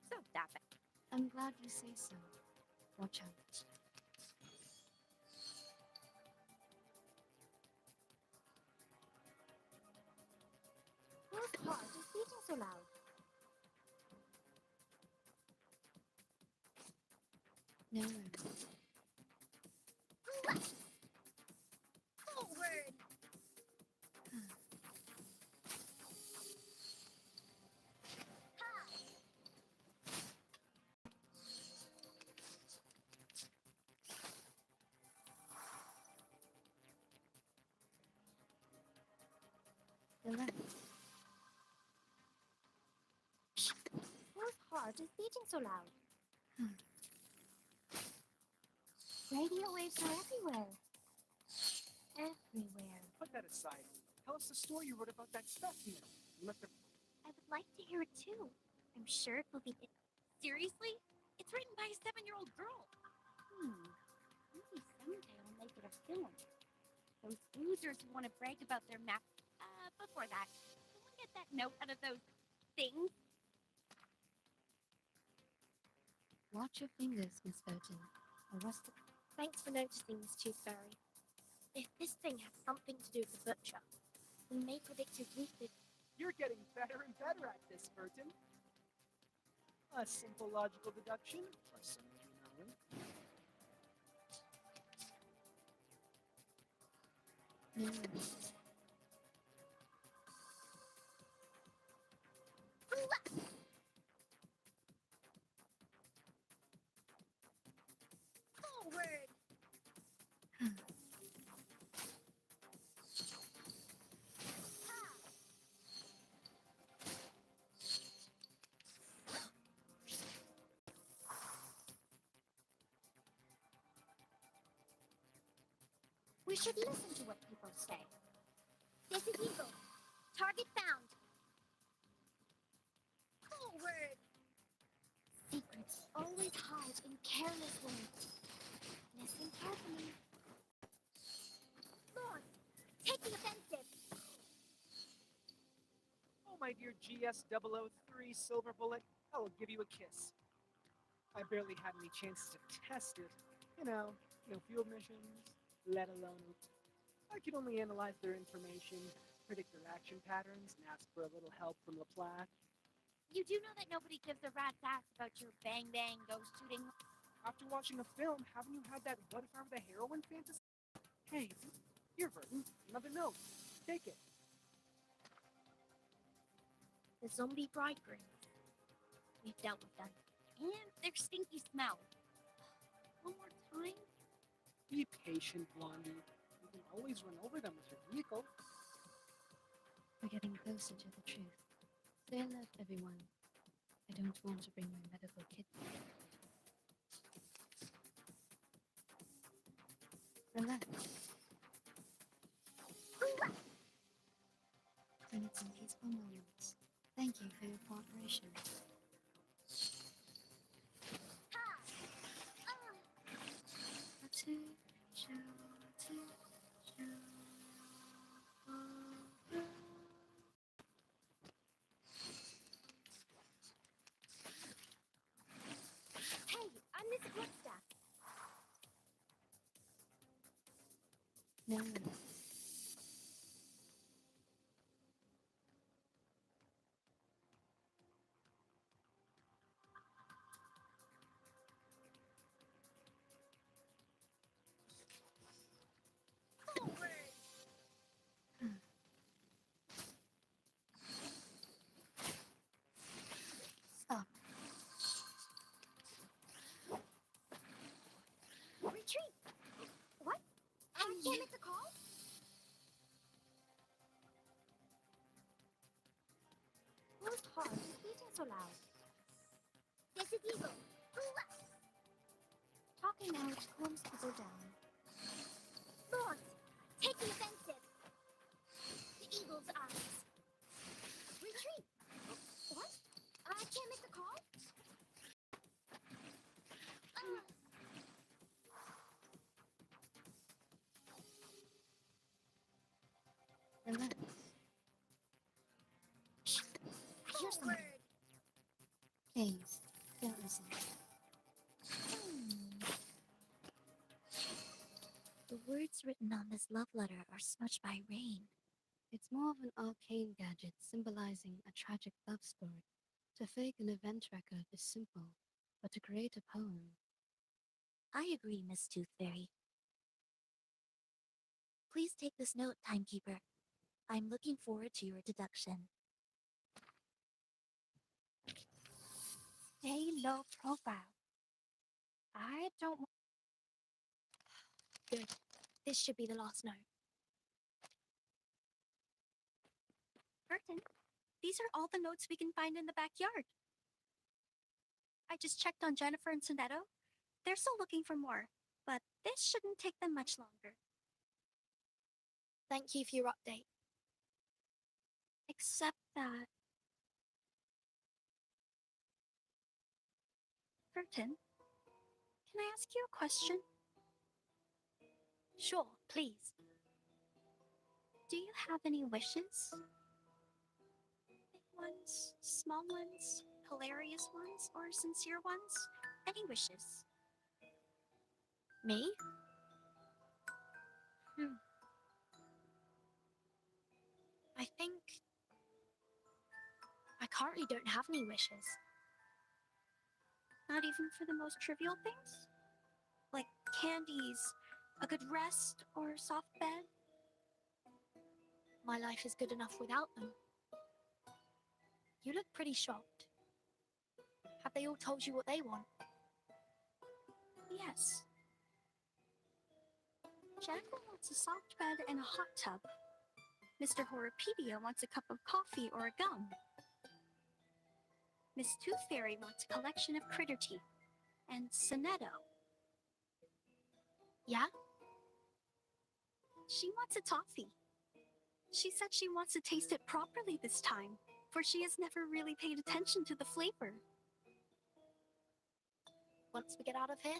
So stop it. I'm glad you say so. Watch out. Whose heart is beating so loud? No. Forward! The left. Whose heart is beating so loud? Radio waves are everywhere. Everywhere. Put that aside. Tell us the story you wrote about that specimen. You must have... I would like to hear it too. I'm sure it will be. Seriously? It's written by a 7-year-old girl. Maybe someday I'll make it a film. Those losers who want to brag about their map. Before that, can we get that note out of those things? Watch your fingers, Miss Virgin. A rusted. Thanks for noticing, Miss Tooth Fairy. If this thing has something to do with the butcher, we may predict his weakness. You're getting better and better at this, Burton. A simple logical deduction, or some of you know it. No. Forward! We should listen to what people say. This is Eagle. Target found. Forward. Secrets always hide in careless words. Listen carefully. Lord, take the offensive. Oh, my dear GS003 Silver Bullet, I will give you a kiss. I barely had any chances to test it. No field missions, let alone. I could only analyze their information, predict their action patterns, and ask for a little help from Laplace. You do know that nobody gives a rat's ass about your bang-bang ghost shooting? After watching a film, haven't you had that what if I were the heroine fantasy? Hey, here, Burton, another note. Take it. The zombie bridegrooms. We've dealt with them. And their stinky smell. One more time? Be patient, Blondie. You can always run over them with your vehicle. We're getting closer to the truth. Say alert, everyone. I don't want to bring my medical kit. Relax. We need some peaceful moments. Thank you for your cooperation. Hey, I'm Miss Gluckstaff. No. Stop. Retreat. What? I can't make the call? Closed hard. Please not so loud. This is Eagle. Talking out calms people down. Lord, take the offensive. The eagle's eyes. Retreat. What? I can't make the call? Relax. Here's something. Please, don't listen. The words written on this love letter are smudged by rain. It's more of an arcane gadget symbolizing a tragic love story. To fake an event record is simple, but to create a poem. I agree, Miss Tooth Fairy. Please take this note, Timekeeper. I'm looking forward to your deduction. Stay low profile. I don't. Good. This should be the last note. Burton, these are all the notes we can find in the backyard. I just checked on Jennifer and Sonetto. They're still looking for more, but this shouldn't take them much longer. Thank you for your update. Except that... Burton, can I ask you a question? Sure, please. Do you have any wishes? Big ones, small ones, hilarious ones, or sincere ones? Any wishes? Me? I think I currently don't have any wishes. Not even for the most trivial things? Like candies, a good rest, or a soft bed? My life is good enough without them. You look pretty shocked. Have they all told you what they want? Yes. Jackal wants a soft bed and a hot tub. Mr. Horripedia wants a cup of coffee or a gum. Miss Tooth Fairy wants a collection of critter teeth. And Sonetto, Yeah? she wants a toffee. She said she wants to taste it properly this time, for she has never really paid attention to the flavor. Once we get out of here,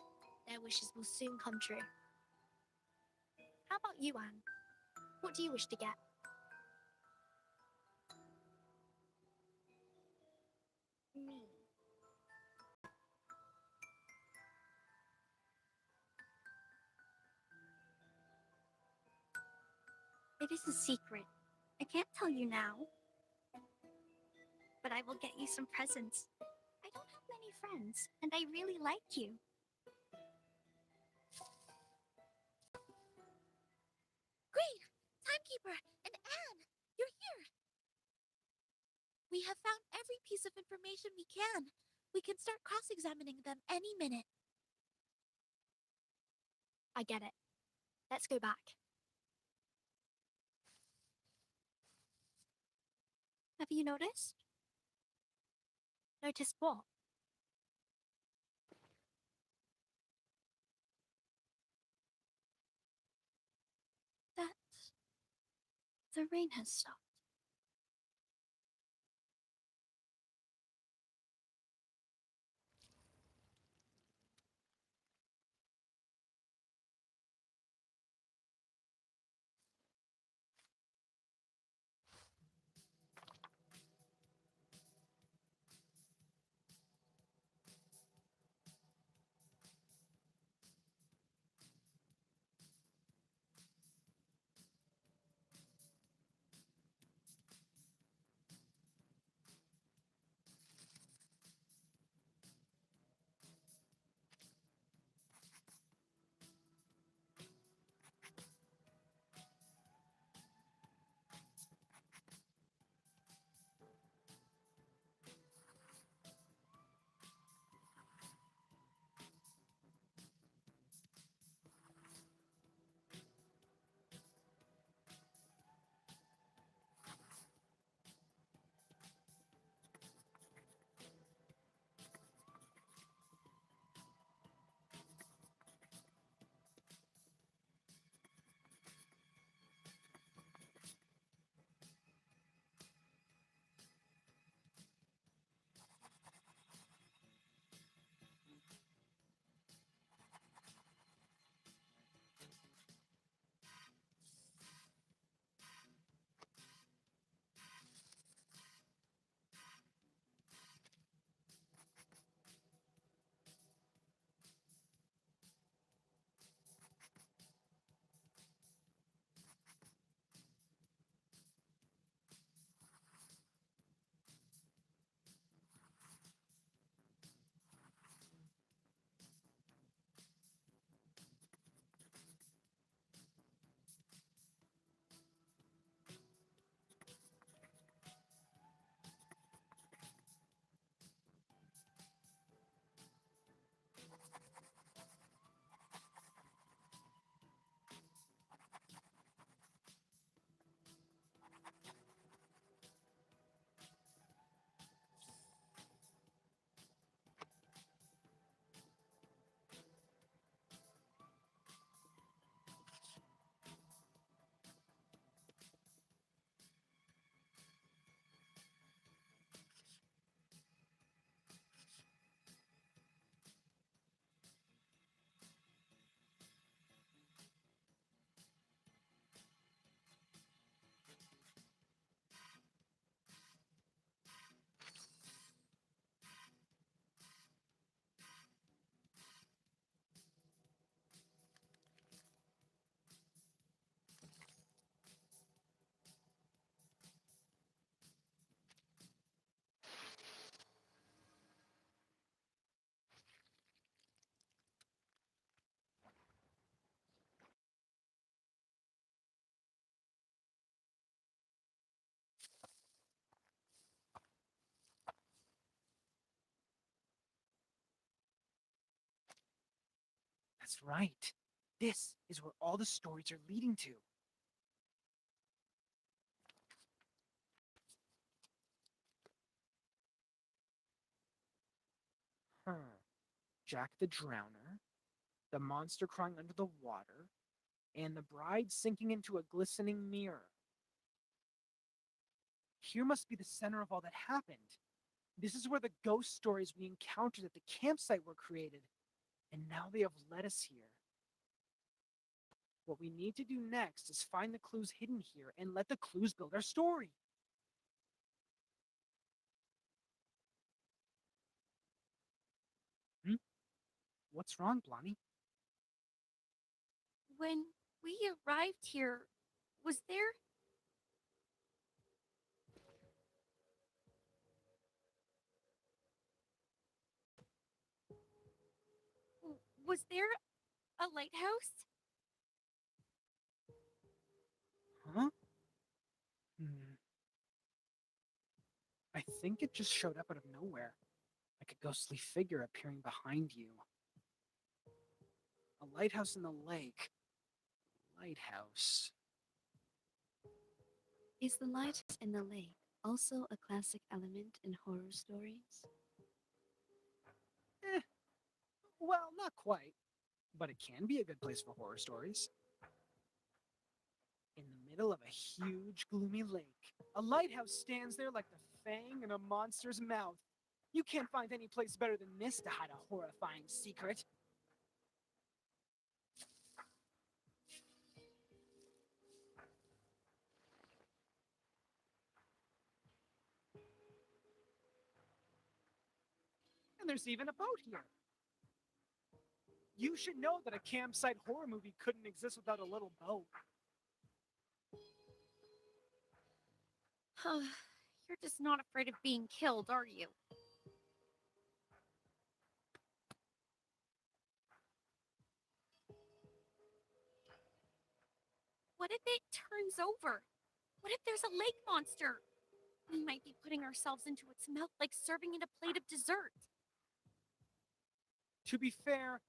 their wishes will soon come true. How about you, Anne? What do you wish to get? Me. It is a secret. I can't tell you now. But I will get you some presents. I don't have many friends, and I really like you. Great! Timekeeper and Anne, you're here! We have found every piece of information we can. We can start cross-examining them any minute. I get it. Let's go back. Have you noticed? Notice what? That the rain has stopped. That's right. This is where all the stories are leading to. Huh. Jack the Drowner, the monster crying under the water, and the bride sinking into a glistening mirror. Here must be the center of all that happened. This is where the ghost stories we encountered at the campsite were created. And now they have led us here. What we need to do next is find the clues hidden here and let the clues build our story. What's wrong, Blondie? When we arrived here, was there... Was there a lighthouse? Huh? I think it just showed up out of nowhere, like a ghostly figure appearing behind you. A lighthouse in the lake. Lighthouse. Is the lighthouse in the lake also a classic element in horror stories? Well, not quite, but it can be a good place for horror stories. In the middle of a huge, gloomy lake, a lighthouse stands there like the fang in a monster's mouth. You can't find any place better than this to hide a horrifying secret. And there's even a boat here. You should know that a campsite horror movie couldn't exist without a little boat. You're just not afraid of being killed, are you? What if it turns over? What if there's a lake monster? We might be putting ourselves into its mouth like serving it a plate of dessert. To be fair,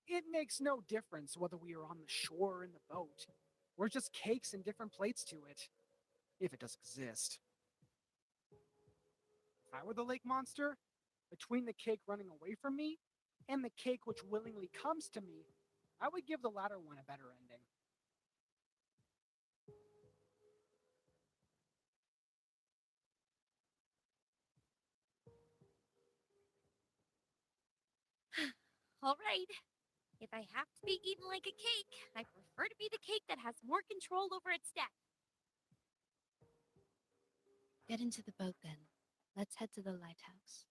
it makes no difference whether we are on the shore or in the boat. We're just cakes and different plates to it, if it does exist. If I were the lake monster, between the cake running away from me and the cake which willingly comes to me, I would give the latter one a better ending. All right. If I have to be eaten like a cake, I prefer to be the cake that has more control over its death. Get into the boat then. Let's head to the lighthouse.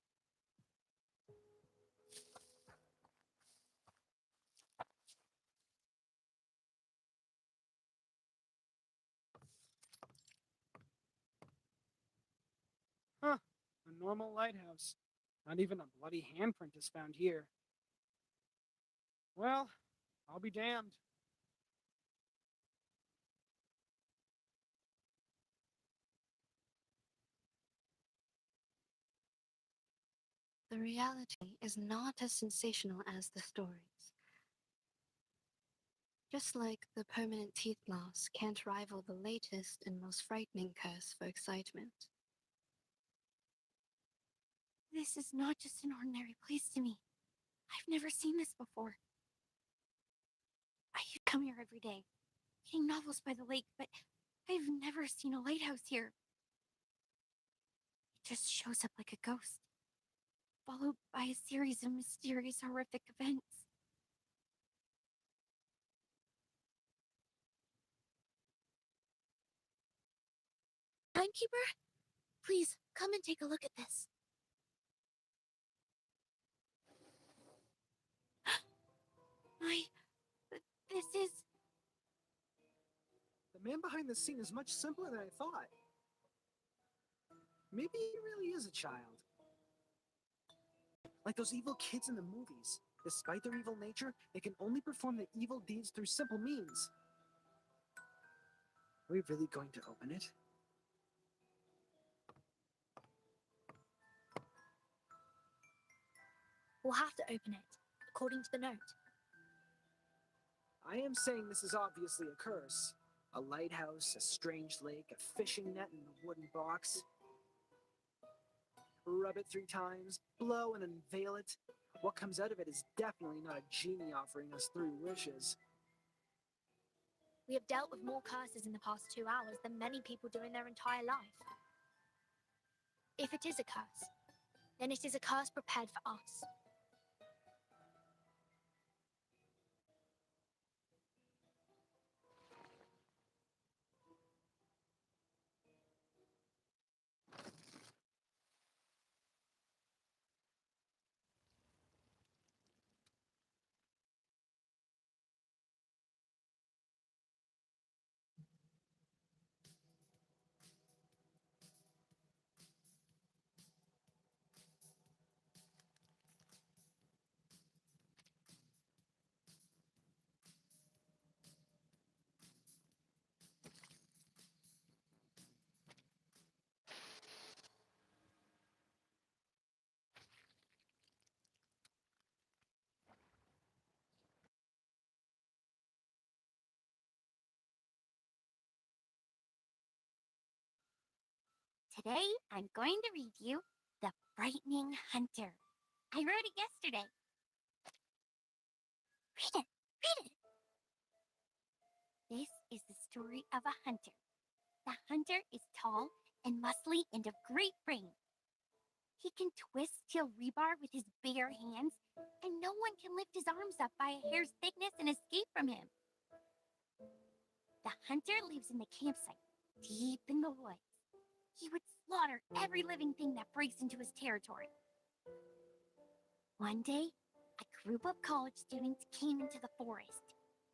Huh, a normal lighthouse. Not even a bloody handprint is found here. Well, I'll be damned. The reality is not as sensational as the stories. Just like the permanent teeth loss can't rival the latest and most frightening curse for excitement. This is not just an ordinary place to me. I've never seen this before. I used to come here every day, reading novels by the lake, but I've never seen a lighthouse here. It just shows up like a ghost, followed by a series of mysterious, horrific events. Timekeeper, please come and take a look at this. This is... The man behind the scene is much simpler than I thought. Maybe he really is a child. Like those evil kids in the movies. Despite their evil nature, they can only perform their evil deeds through simple means. Are we really going to open it? We'll have to open it, according to the note. I am saying this is obviously a curse. A lighthouse, a strange lake, a fishing net, and a wooden box. Rub it 3 times, blow and unveil it. What comes out of it is definitely not a genie offering us 3 wishes. We have dealt with more curses in the past 2 hours than many people do in their entire life. If it is a curse, then it is a curse prepared for us. Today, I'm going to read you The Frightening Hunter. I wrote it yesterday. Read it, read it. This is the story of a hunter. The hunter is tall and muscly and of great frame. He can twist steel rebar with his bare hands, and no one can lift his arms up by a hair's thickness and escape from him. The hunter lives in the campsite, deep in the woods. He would slaughter every living thing that breaks into his territory. One day, a group of college students came into the forest.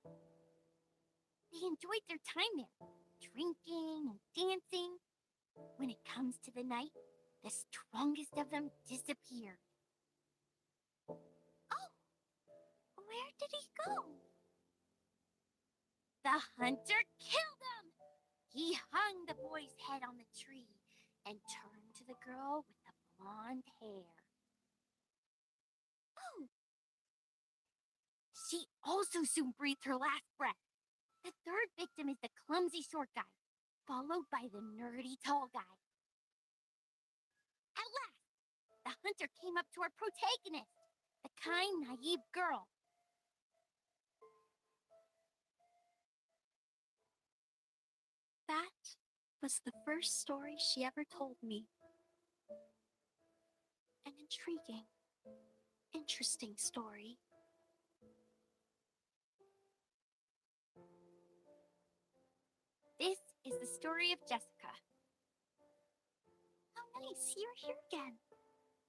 They enjoyed their time there, drinking and dancing. When it comes to the night, the strongest of them disappeared. Oh, where did he go? The hunter killed him! He hung the boy's head on the tree and turned to the girl with the blonde hair. Oh! She also soon breathed her last breath. The third victim is the clumsy short guy, followed by the nerdy tall guy. At last, the hunter came up to our protagonist, the kind, naive girl. That was the first story she ever told me. An intriguing, interesting story. This is the story of Jessica. How nice, you're here again.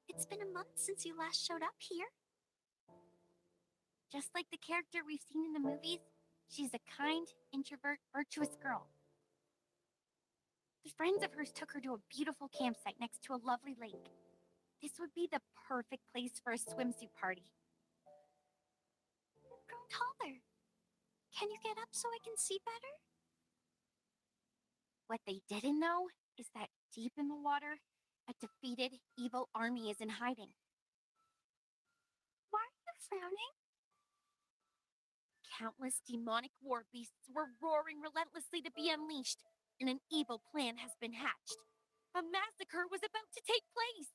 It's been a month since you last showed up here. Just like the character we've seen in the movies, she's a kind, introvert, virtuous girl. The friends of hers took her to a beautiful campsite next to a lovely lake. This would be the perfect place for a swimsuit party. You've grown taller. Can you get up so I can see better? What they didn't know is that deep in the water, a defeated, evil army is in hiding. Why are you frowning? Countless demonic war beasts were roaring relentlessly to be unleashed, and an evil plan has been hatched. A massacre was about to take place.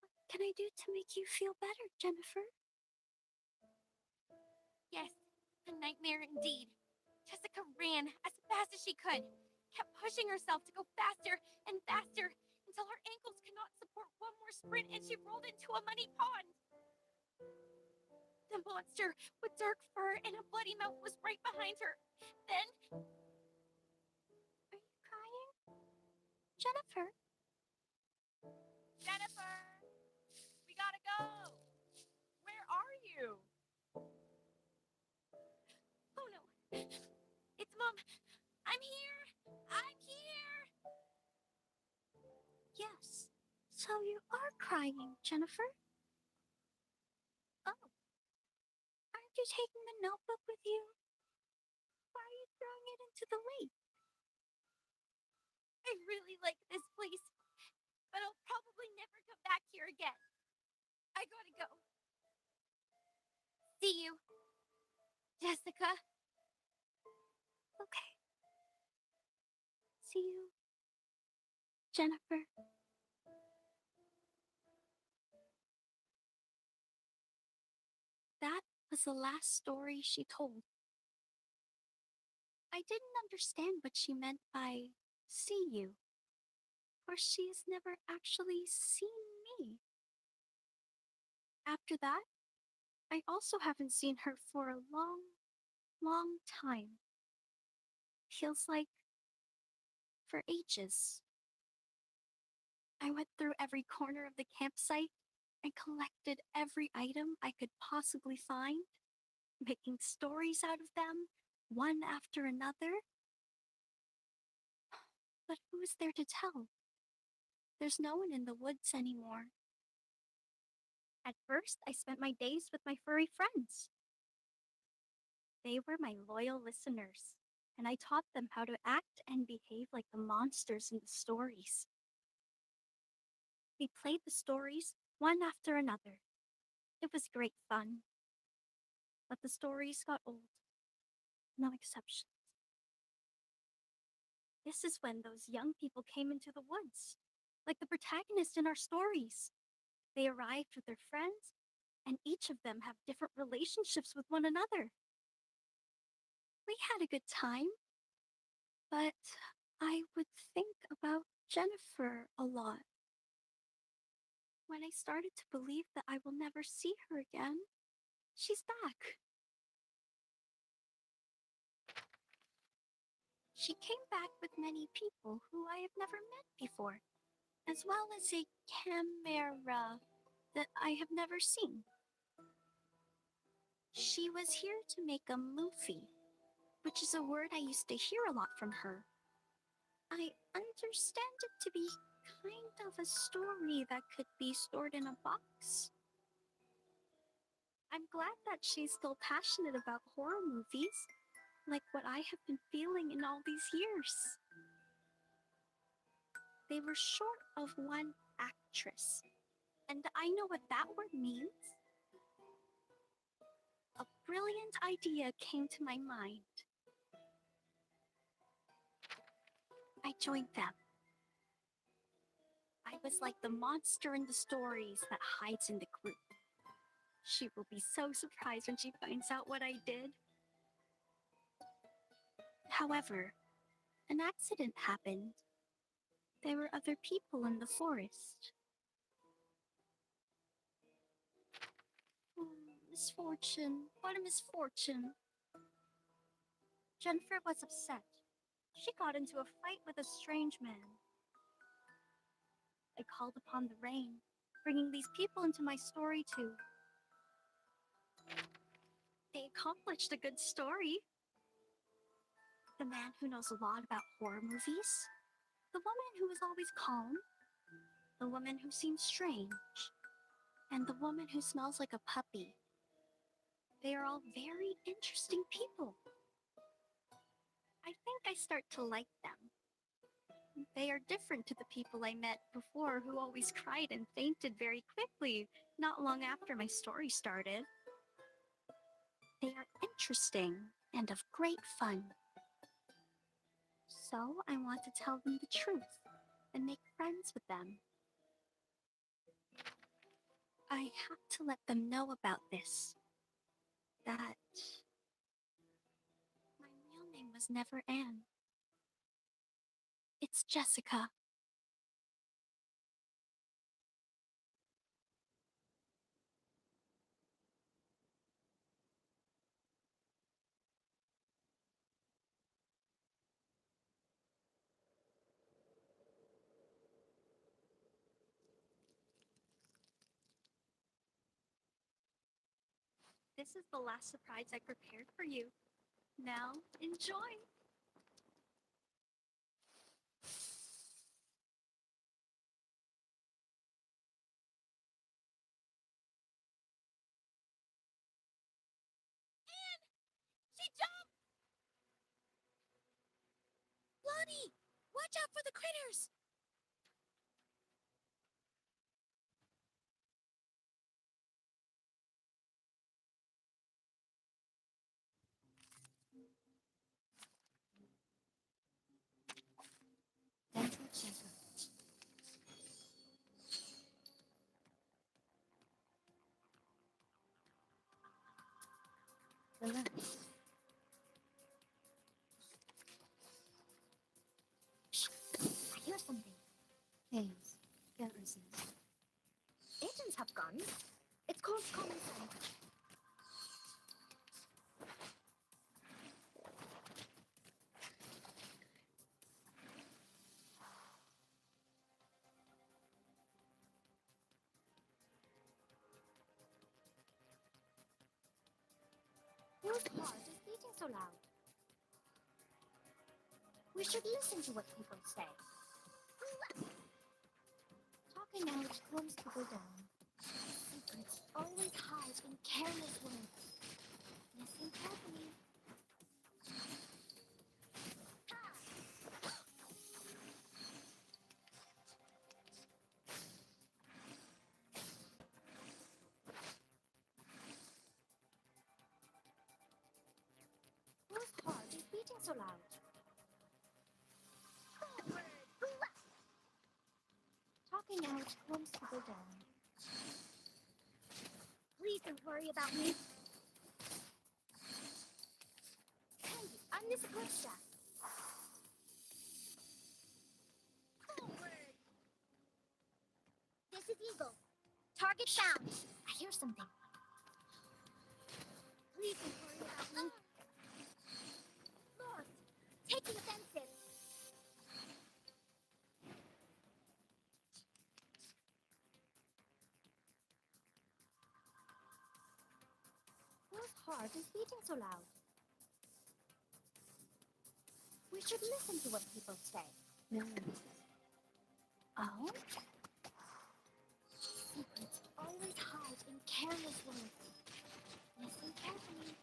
What can I do to make you feel better, Jennifer? Yes, a nightmare indeed. Jessica ran as fast as she could, kept pushing herself to go faster and faster until her ankles could not support one more sprint and she rolled into a muddy pond. The monster with dark fur and a bloody mouth was right behind her. Then... Are you crying? Jennifer? Jennifer! We gotta go! Where are you? Oh no! It's Mom! I'm here! I'm here! Yes. So you are crying, Jennifer? Oh. Aren't you taking the notebook with you? Why are you throwing it into the lake? I really like this place, but I'll probably never come back here again. I gotta go. See you, Jessica. Okay. See you, Jennifer. That was the last story she told. I didn't understand what she meant by see you. or she has never actually seen me. After that, I also haven't seen her for a long, long time. Feels like for ages. I went through every corner of the campsite and collected every item I could possibly find, making stories out of them, one after another. But who is there to tell? There's no one in the woods anymore. At first, I spent my days with my furry friends. They were my loyal listeners, and I taught them how to act and behave like the monsters in the stories. We played the stories one after another. It was great fun. But the stories got old. No exceptions. This is when those young people came into the woods, like the protagonists in our stories. They arrived with their friends, and each of them have different relationships with one another. We had a good time, but I would think about Jennifer a lot. When I started to believe that I will never see her again, she's back. She came back with many people who I have never met before, as well as a camera that I have never seen. She was here to make a movie, which is a word I used to hear a lot from her. I understand it to be kind of a story that could be stored in a box. I'm glad that she's still passionate about horror movies, like what I have been feeling in all these years. They were short of one actress, and I know what that word means. A brilliant idea came to my mind. I joined them. I was like the monster in the stories that hides in the group. She will be so surprised when she finds out what I did. However, an accident happened. There were other people in the forest. Misfortune. What a misfortune. Jennifer was upset. She got into a fight with a strange man. I called upon the rain, bringing these people into my story too. They accomplished a good story. The man who knows a lot about horror movies, the woman who is always calm, the woman who seems strange, and the woman who smells like a puppy. They are all very interesting people. I think I start to like them. They are different to the people I met before who always cried and fainted very quickly, not long after my story started. They are interesting and of great fun. So I want to tell them the truth and make friends with them. I have to let them know about this. That my real name was never Anne. It's Jessica. This is the last surprise I prepared for you. Now, enjoy! She jumped! Lonnie, watch out for the critters! Dental checkup. Relax. I hear something. Hayes, don't listen. Agents have guns. It's called common sense. Whose heart is beating so loud? We should listen to what people say. Talking out calms people down. Secrets always hide in careless words. Listen carefully. Whose heart is beating so loud? Talking out calms people down. Please don't worry about me. Hey, I'm the support staff. This is Eagle. Target found. I hear something. Please don't worry about me. Lost. Taking offensive. Whose heart is beating so loud? We should listen to what people say. No. Oh? Secrets always hide in careless words. Listen carefully.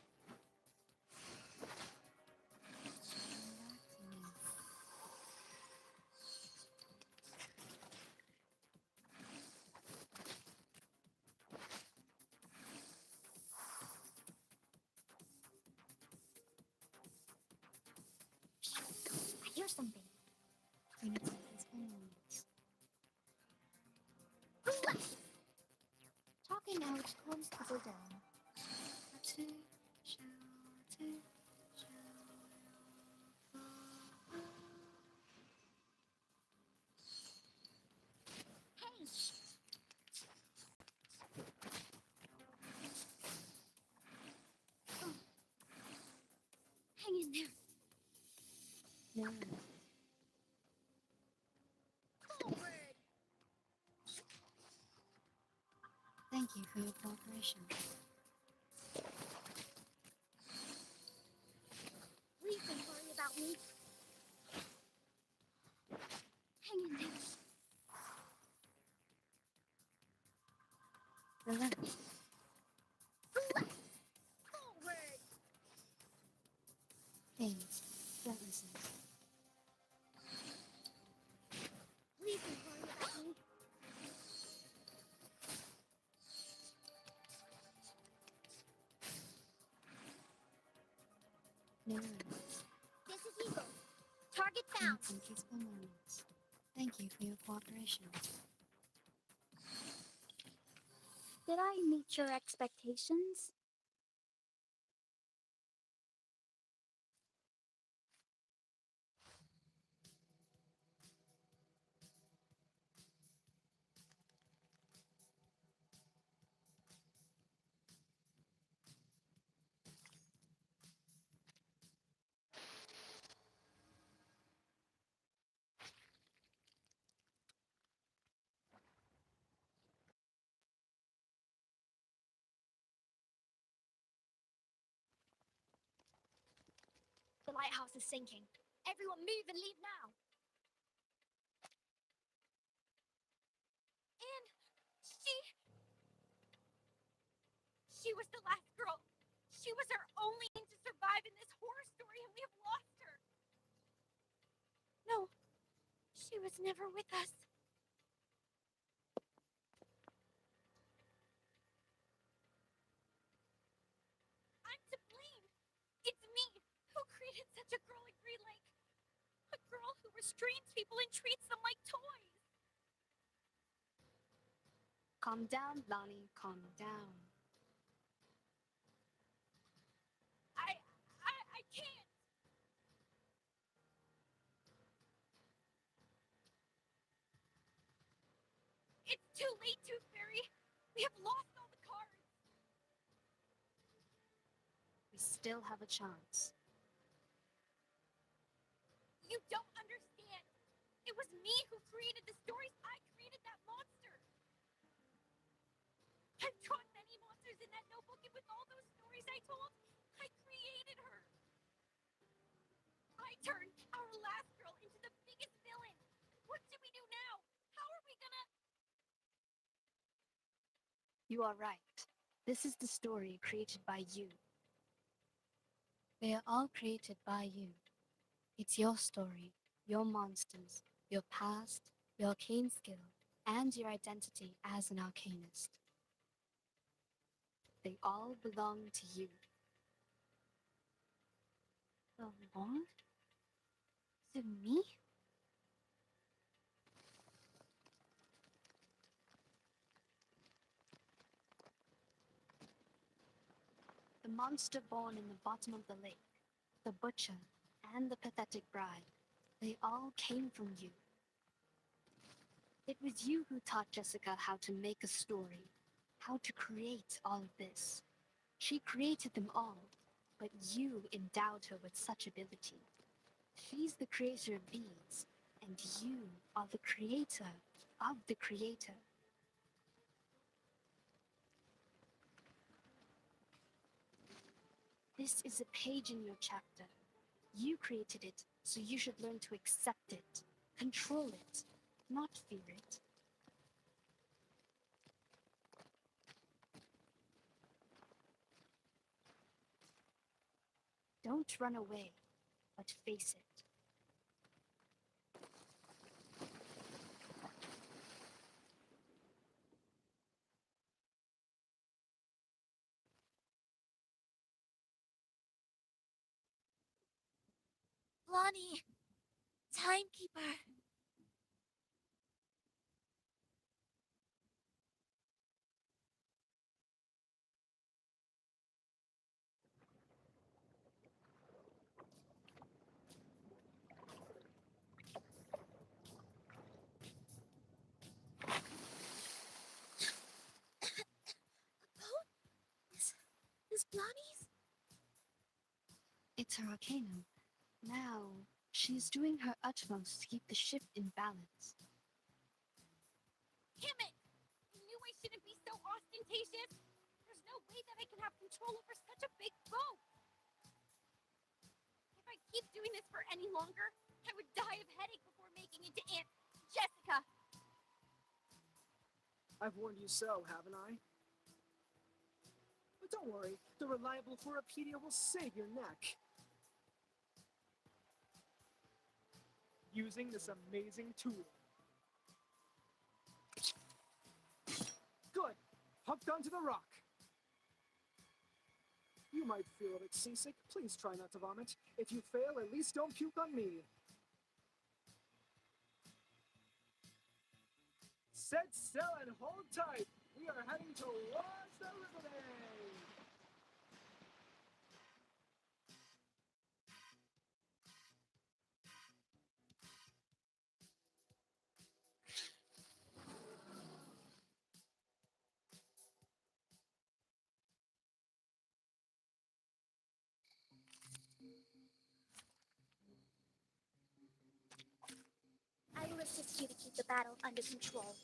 I hear something. Trinity is always. Talking out calms people down. Hey! Oh. Hang in there. No. Thank you for your cooperation. Please don't worry about me. Hang in there. Relax. Hayes, don't listen. Please don't worry about me. No. This is Eagle. Target found. Some peaceful moments. Thank you for your cooperation. Did I meet your expectations? The lighthouse is sinking. Everyone move and leave now. And she was the last girl. She was our only thing to survive in this horror story, and we have lost her. No, she was never with us. I'm to blame. It's me who created such a girl in Green Lake. A girl who restrains people and treats them like toys. Calm down, Lonnie. Calm down. I can't. It's too late, Tooth Fairy. We have lost all the cards. We still have a chance. You don't understand. It was me who created the stories. I created that monster. I've drawn many monsters in that notebook, and with all those stories I told, I created her. I turned our last girl into the biggest villain. What do we do now? How are we gonna... You are right. This is the story created by you. They are all created by you. It's your story, your monsters, your past, your arcane skill, and your identity as an arcanist. They all belong to you. Belong? To me? The monster born in the bottom of the lake, the butcher, and the pathetic bride, they all came from you. It was you who taught Jessica how to make a story, how to create all of this. She created them all, but you endowed her with such ability. She's the creator of these, and you are the creator of the creator. This is a page in your chapter. You created it, so you should learn to accept it, control it, not fear it. Don't run away, but face it. Lonnie! Timekeeper! Is Blondie's? It's her arcanum. Now, she's doing her utmost to keep the ship in balance. Damn it! I knew I shouldn't be so ostentatious. There's no way that I can have control over such a big boat. If I keep doing this for any longer, I would die of headache before making it to Aunt Jessica. I've warned you so, haven't I? But don't worry, the reliable Phorapedia will save your neck. Using this amazing tool. Good! Hooked onto the rock! You might feel a bit seasick. Please try not to vomit. If you fail, at least don't puke on me. Set sail and hold tight! We are heading towards the River Bay! I will assist you to keep the battle under control.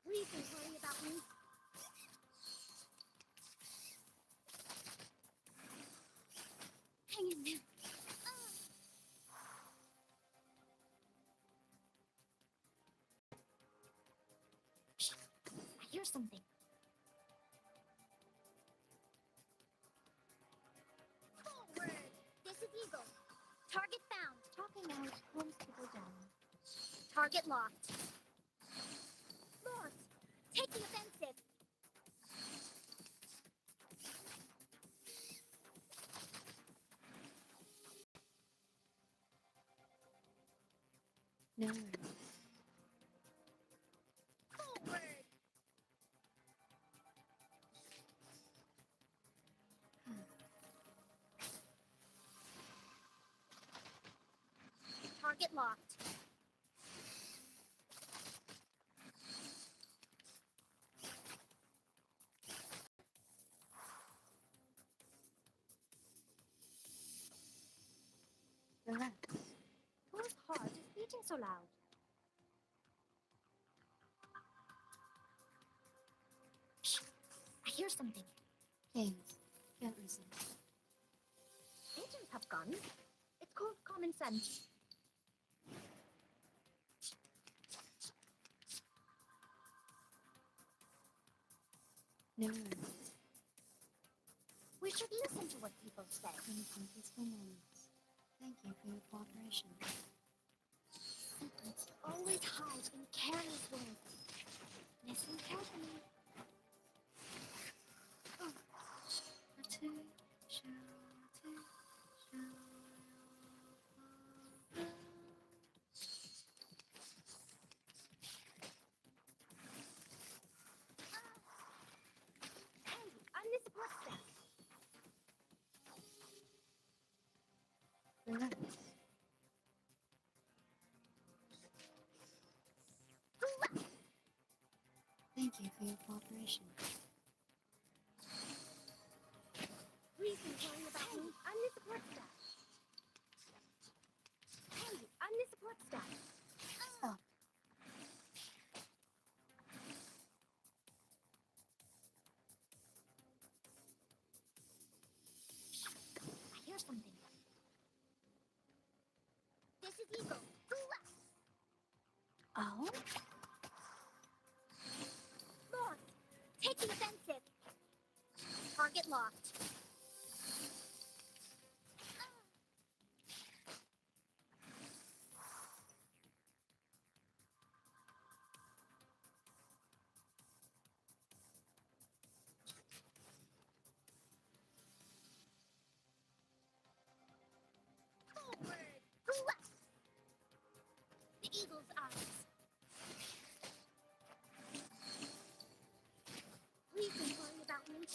Please don't worry about me. Hang in there. I hear something. Forward! This is Eagle. Target found. Talking out wants to go down. Target locked. Lost. Take the offensive. No. Target locked. Relax. Whose heart is beating so loud? Shh! I hear something. Please, don't listen. Agents have guns. It's called common sense. No. We should listen to what people say. Some peaceful moments. Thank you for your cooperation. Secrets always hide in careless words. Listen carefully. Hey, I'm the support staff. Relax. Thank you for your cooperation. Please don't worry about me. I'm the support staff. Hey, I'm the support staff. Stop. I hear something. This is Eagle. Oh? Lord, take the offensive. Target locked. Forward. The eagle's eyes. Please don't worry about me.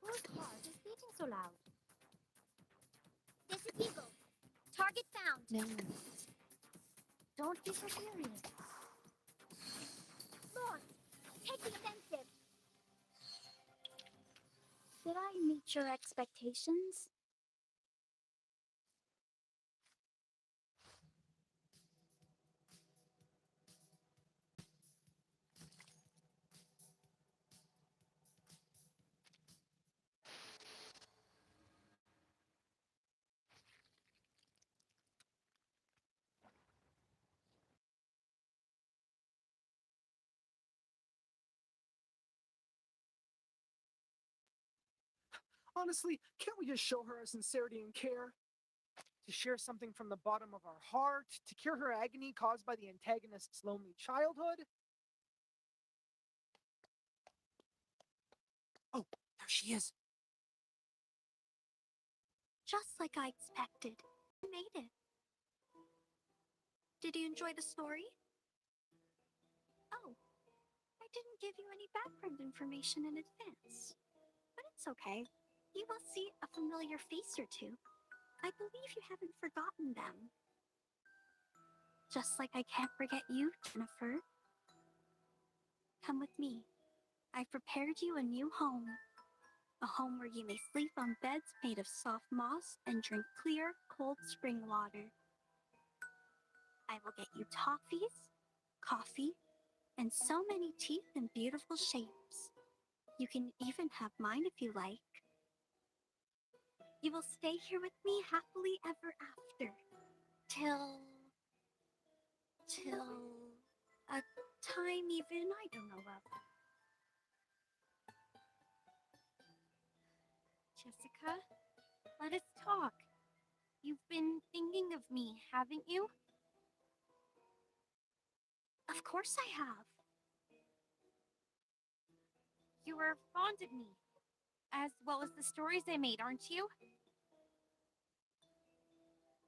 Whose heart is beating so loud? This is Eagle. Target found. No. Don't be so serious. Lord, take the offensive. Did I meet your expectations? Honestly, can't we just show her our sincerity and care? To share something from the bottom of our heart, to cure her agony caused by the antagonist's lonely childhood? Oh, there she is. Just like I expected. You made it. Did you enjoy the story? Oh, I didn't give you any background information in advance. But it's okay. You will see a familiar face or two. I believe you haven't forgotten them. Just like I can't forget you, Jennifer. Come with me. I've prepared you a new home. A home where you may sleep on beds made of soft moss and drink clear, cold spring water. I will get you toffees, coffee, and so many teeth in beautiful shapes. You can even have mine if you like. You will stay here with me happily ever after. Till a time even I don't know of. Jessica, let us talk. You've been thinking of me, haven't you? Of course I have. You are fond of me, as well as the stories I made, aren't you?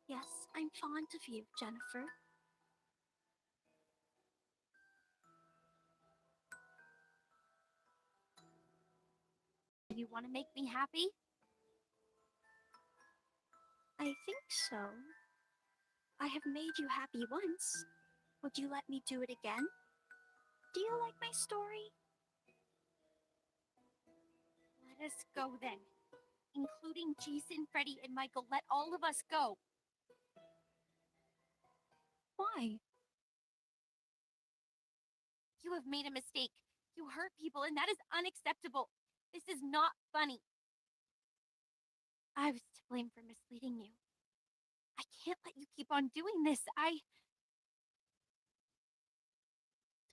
Yes, I'm fond of you, Jennifer. You want to make me happy? I think so. I have made you happy once. Would you let me do it again? Do you like my story? Let us go then. Including Jason, Freddy, and Michael. Let all of us go. Why? You have made a mistake. You hurt people, and that is unacceptable. This is not funny. I was to blame for misleading you. I can't let you keep on doing this.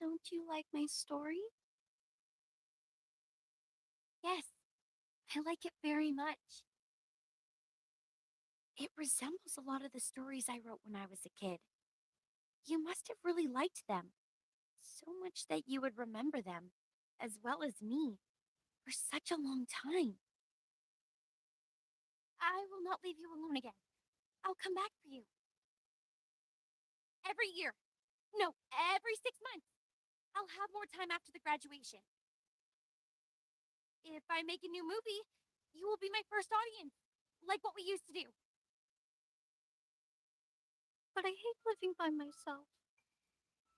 Don't you like my story? Yes, I like it very much. It resembles a lot of the stories I wrote when I was a kid. You must have really liked them. So much that you would remember them, as well as me, for such a long time. I will not leave you alone again. I'll come back for you. Every year. No, every 6 months. I'll have more time after the graduation. If I make a new movie, you will be my first audience, like what we used to do. But I hate living by myself.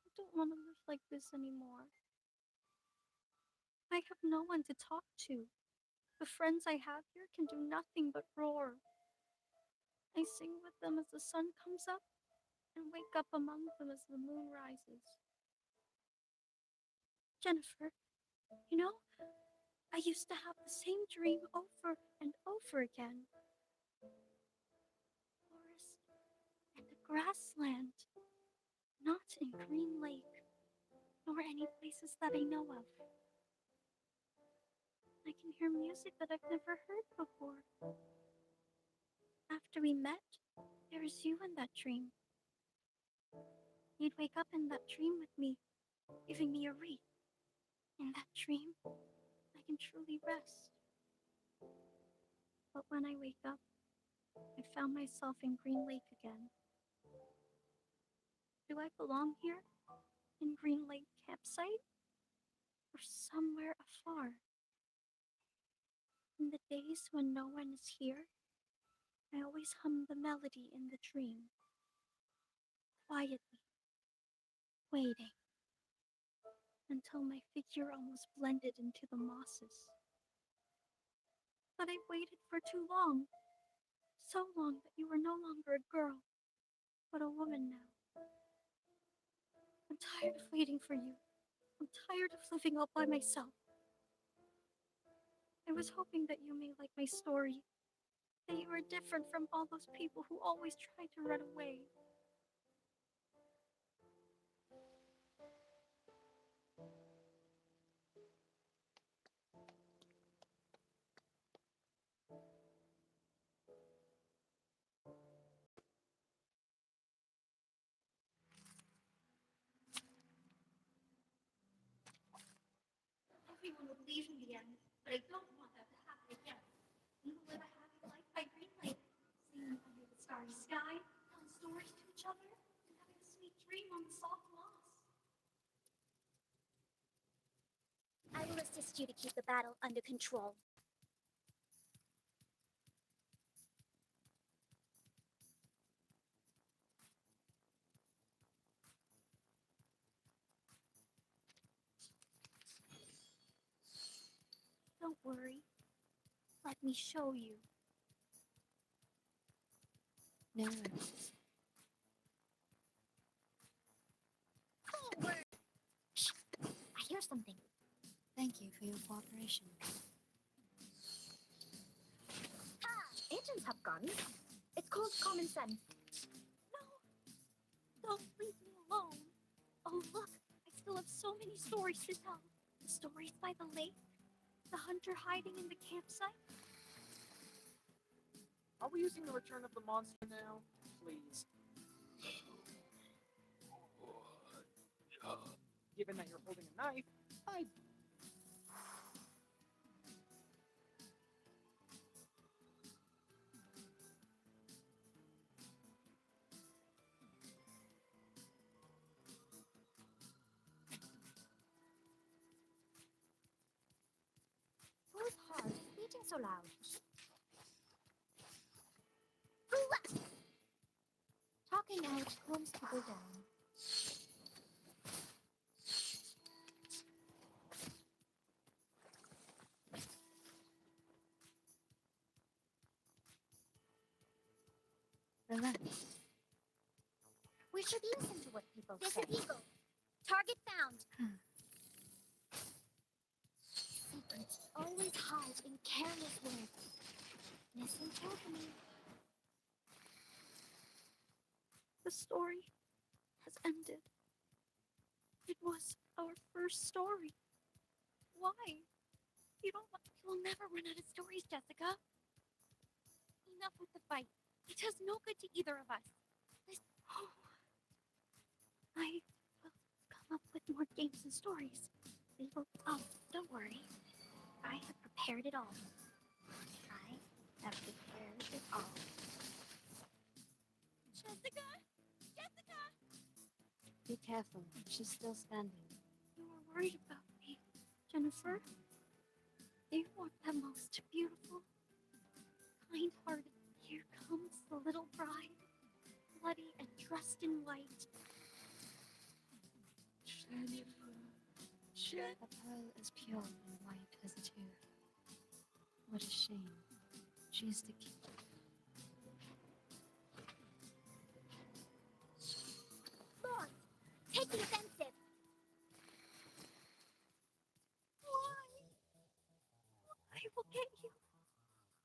I don't want to live like this anymore. I have no one to talk to. The friends I have here can do nothing but roar. I sing with them as the sun comes up and wake up among them as the moon rises. Jennifer, you know, I used to have the same dream over and over again. Forest and a grassland, not in Green Lake, nor any places that I know of. I can hear music that I've never heard before. After we met, there was you in that dream. You'd wake up in that dream with me, giving me a wreath. In that dream, I can truly rest. But when I wake up, I found myself in Green Lake again. Do I belong here? In Green Lake campsite? Or somewhere afar? In the days when no one is here, I always hum the melody in the dream. Quietly, waiting, until my figure almost blended into the mosses. But I waited for too long. So long that you were no longer a girl, but a woman now. I'm tired of waiting for you. I'm tired of living all by myself. I was hoping that you may like my story, that you were different from all those people who always tried to run away. Everyone would leave in the end, but I don't want that to happen again. We will live a happy life by Green Lake, singing under the starry sky, telling stories to each other, and having a sweet dream on the soft moss. I will assist you to keep the battle under control. Don't worry. Let me show you. No. I hear something. Thank you for your cooperation. Agents have guns. It's called common sense. No! Don't leave me alone. Oh, look, I still have so many stories to tell. The stories by the lake, the hunter hiding in the campsite. Are we using the return of the monster now? Please. Given that you're holding a knife, I... so loud? Talking out calms people down. Relax. We should listen to what people say. Target found. Secrets always hide in careless words. Listen carefully. The story has ended. It was our first story. Why? You'll never run out of stories, Jessica. Enough with the fight. It does no good to either of us. Oh, I will come up with more games and stories. We will. Oh, don't worry. I have prepared it all. I have prepared it all. Jessica! Jessica! Be careful. She's still standing. You were worried about me, Jennifer. You are the most beautiful, kind-hearted. Here comes the little bride, bloody and dressed in white. The pearl is pure and white as a tear. What a shame. She is the key. Lord, take the offensive. Why? I will get you.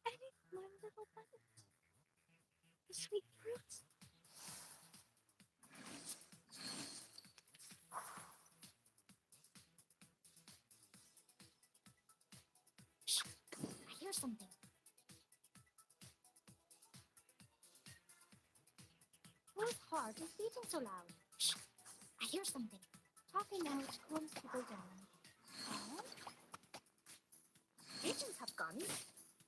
Any my little bunny. The sweet fruits. Shh. I hear something. Whose heart is beating so loud? Shh. I hear something. Talking out calms people down. Oh? Pigeons have guns.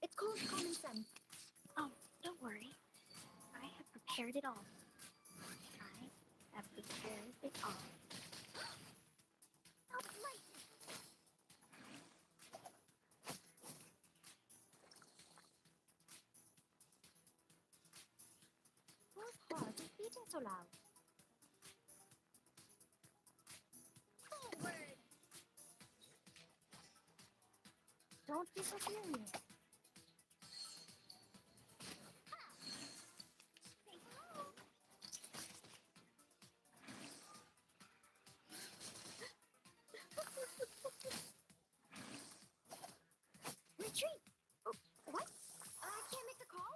It's called common sense. Oh, don't worry. I have prepared it all. I have prepared it all. Oh, light! Whose heart is beating so loud? Forward! Don't be so serious. Say hello. Retreat! Oh, what? I can't make a call?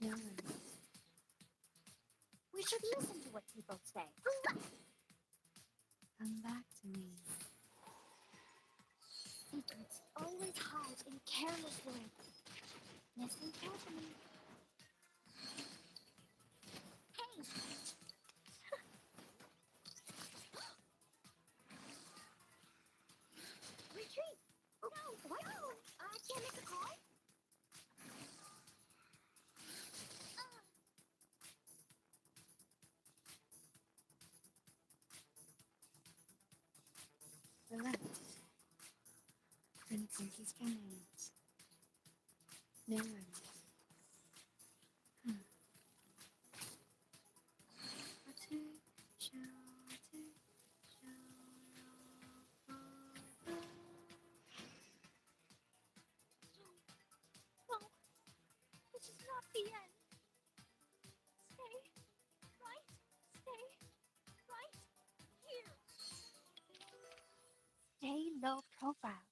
No worries. We should listen to what people say. Come back to me. Secrets always hide in careless words. Listen carefully. Hey! Retreat! No! What? No! I can't make a call? Relax. Drink some peaceful moments. No worries. No, this is not the end. Stay right here. Stay low profile.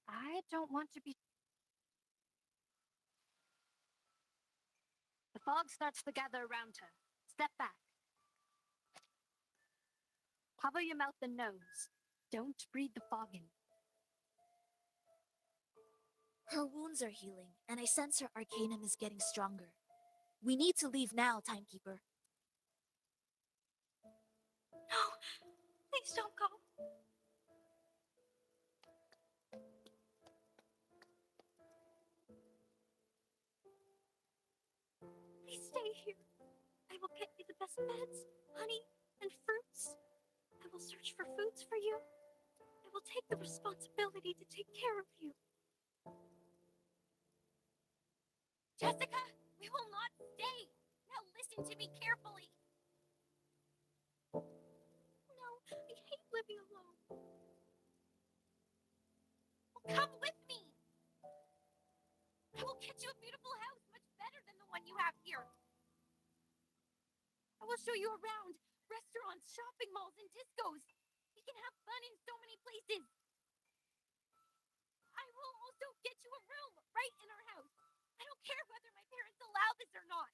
I don't want to be. The fog starts to gather around her. Step back. Cover your mouth and nose. Don't breathe the fog in. Her wounds are healing, and I sense her arcanum is getting stronger. We need to leave now, Timekeeper. No, please don't go. Please stay here. I will get you the best beds, honey. And fruits. I will search for foods for you. I will take the responsibility to take care of you. Jessica, we will not stay. Now listen to me carefully. No, I hate living alone. Well, come with me. I will get you a beautiful house much better than the one you have here. I will show you around restaurants, shopping malls, and discos. We can have fun in so many places. I will also get you a room right in our house. I don't care whether my parents allow this or not.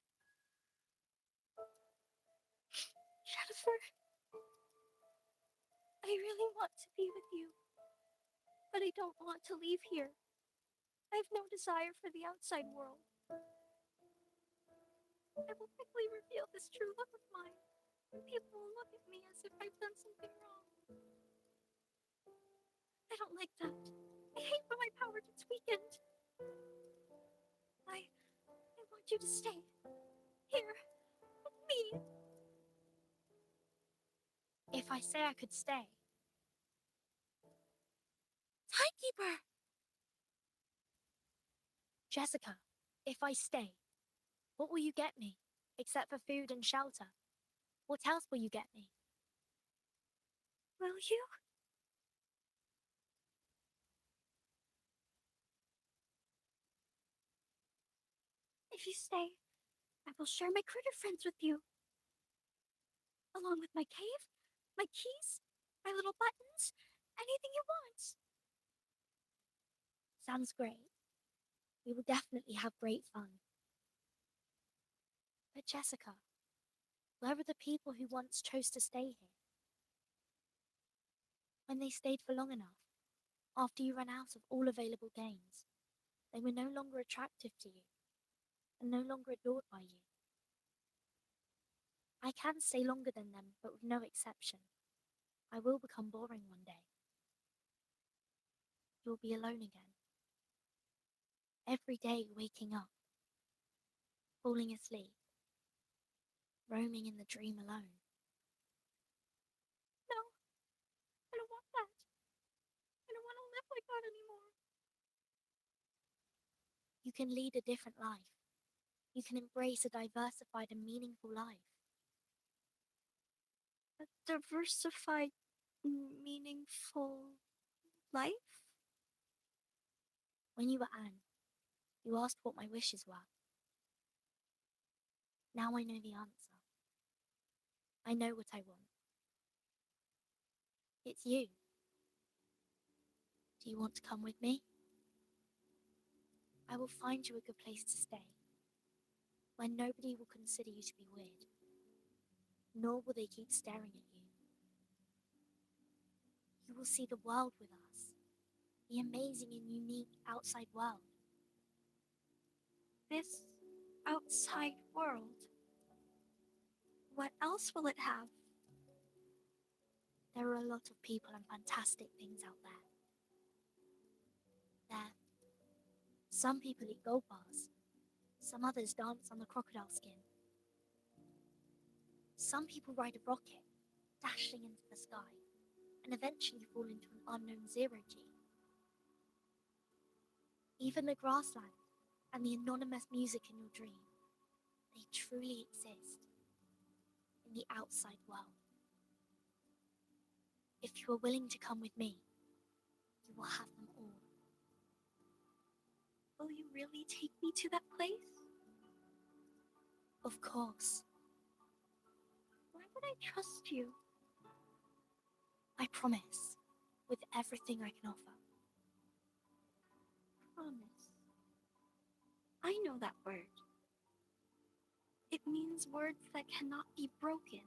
Jennifer, I really want to be with you, but I don't want to leave here. I have no desire for the outside world. I will quickly reveal this true love of mine. People will look at me as if I've done something wrong. I don't like that. I hate when my power gets weakened. I want you to stay here with me. If I say I could stay, Timekeeper! Jessica, if I stay, what will you get me? Except for food and shelter. What else will you get me? Will you? If you stay, I will share my critter friends with you. Along with my cave, my keys, my little buttons, anything you want. Sounds great. We will definitely have great fun. But Jessica, where are the people who once chose to stay here? When they stayed for long enough, after you ran out of all available games, they were no longer attractive to you, and no longer adored by you. I can stay longer than them, but with no exception. I will become boring one day. You'll be alone again. Every day waking up, falling asleep, roaming in the dream alone. No, I don't want that. I don't want to live like that anymore. You can lead a different life. You can embrace a diversified and meaningful life. A diversified, meaningful life? When you were Anne, you asked what my wishes were. Now I know the answer. I know what I want. It's you. Do you want to come with me? I will find you a good place to stay, where nobody will consider you to be weird, nor will they keep staring at you. You will see the world with us, the amazing and unique outside world. This outside world. What else will it have? There are a lot of people and fantastic things out there. Some people eat gold bars. Some others dance on the crocodile skin. Some people ride a rocket, dashing into the sky, and eventually fall into an unknown zero-G. Even the grassland and the anonymous music in your dream, they truly exist in the outside world. If you are willing to come with me, you will have them all. Will you really take me to that place? Of course. Why would I trust you? I promise, with everything I can offer. Promise. I know that word. It means words that cannot be broken.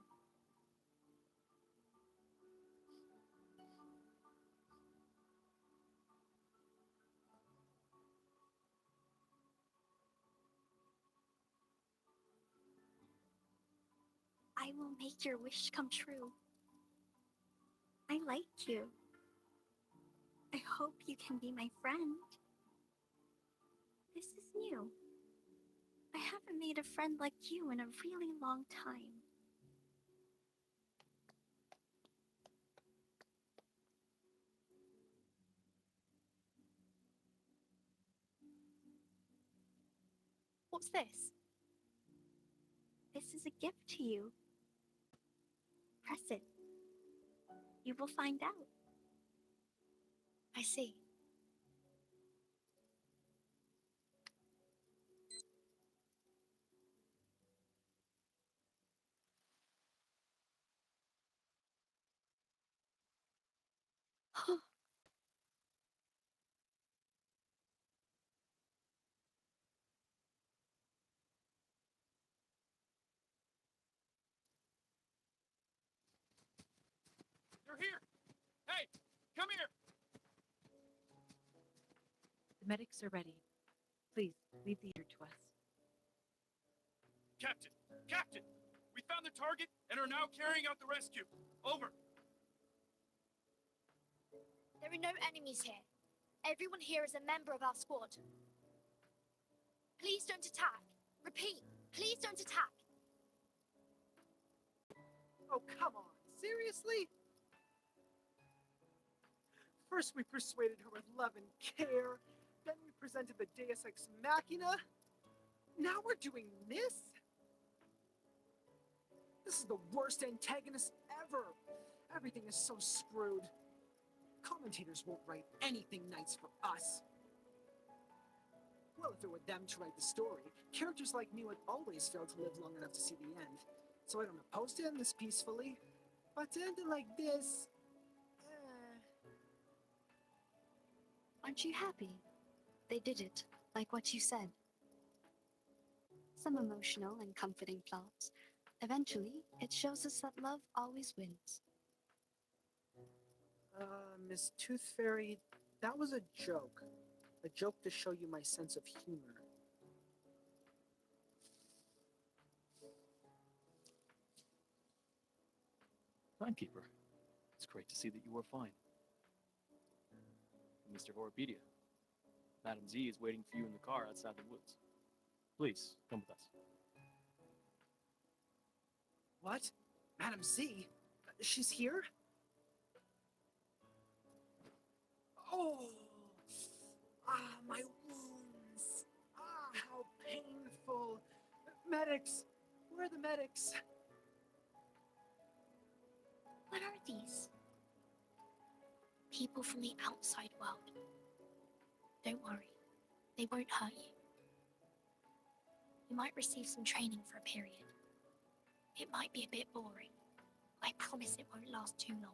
I will make your wish come true. I like you. I hope you can be my friend. This is new. I haven't made a friend like you in a really long time. What's this? This is a gift to you. Press it. You will find out. I see. You're here! Hey! Come here! The medics are ready. Please, leave the ear to us. Captain! Captain! We found the target and are now carrying out the rescue. Over. There are no enemies here. Everyone here is a member of our squad. Please don't attack. Repeat, please don't attack. Oh, come on. Seriously? First we persuaded her with love and care, then we presented the Deus Ex Machina. Now we're doing this? This is the worst antagonist ever. Everything is so screwed. Commentators won't write anything nice for us. Well, if it were them to write the story, characters like me would always fail to live long enough to see the end. So I don't oppose to end this peacefully. But to end it like this... Aren't you happy? They did it, like what you said. Some emotional and comforting plots. Eventually, it shows us that love always wins. Miss Tooth Fairy, that was a joke. A joke to show you my sense of humor. Timekeeper, it's great to see that you are fine. Mr. Horpedia, Madam Z is waiting for you in the car outside the woods. Please, come with us. What? Madam Z? She's here? Oh! Ah, my wounds! Ah, how painful! Medics! Where are the medics? What are these? People from the outside world. Don't worry, they won't hurt you. You might receive some training for a period. It might be a bit boring. I promise it won't last too long.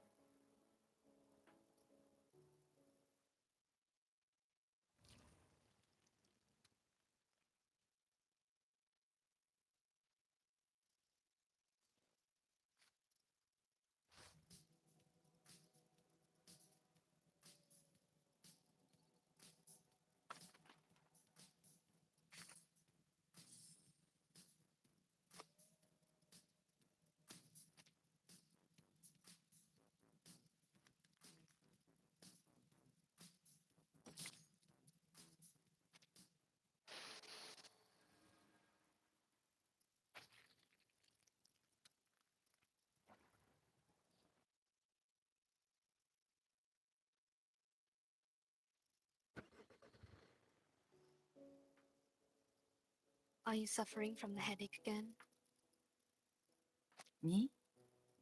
Are you suffering from the headache again? Me?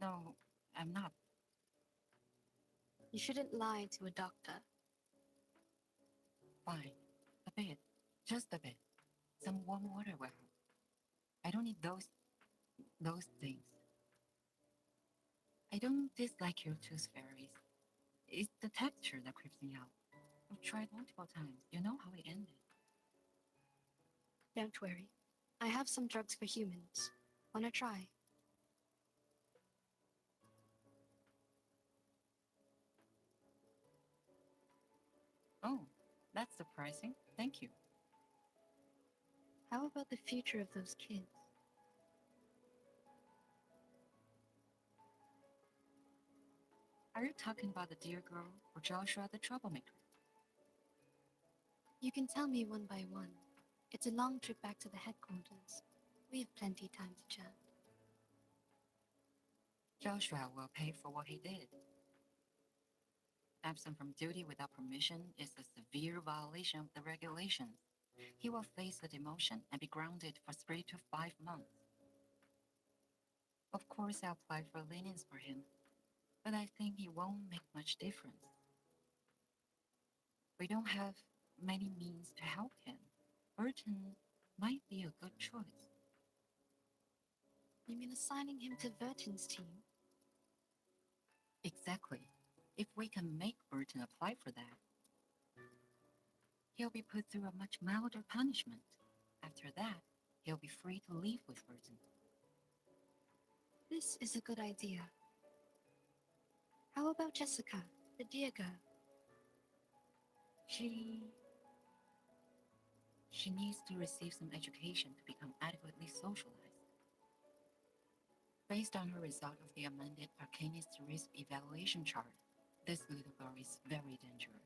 No, I'm not. You shouldn't lie to a doctor. Fine. A bit. Just a bit. Some warm water will help. I don't need those things. I don't dislike your tooth fairies. It's the texture that creeps me out. I've tried multiple times. You know how it ended. Don't worry. I have some drugs for humans. Wanna try? Oh, that's surprising. Thank you. How about the future of those kids? Are you talking about the dear girl or Joshua the troublemaker? You can tell me one by one. It's a long trip back to the headquarters. We have plenty time to chat. Joshua will pay for what he did. Absent from duty without permission is a severe violation of the regulations. he will face the demotion and be grounded for 3 to 5 months. Of course, I'll apply for lenience for him, but I think it won't make much difference. We don't have many means to help him. Burton might be a good choice. You mean assigning him to Verton's team? Exactly. If we can make Burton apply for that, he'll be put through a much milder punishment. After that, he'll be free to leave with Burton. This is a good idea. How about Jessica, the dear girl? She needs to receive some education to become adequately socialized. Based on her result of the amended arcanist risk evaluation chart, this little girl is very dangerous.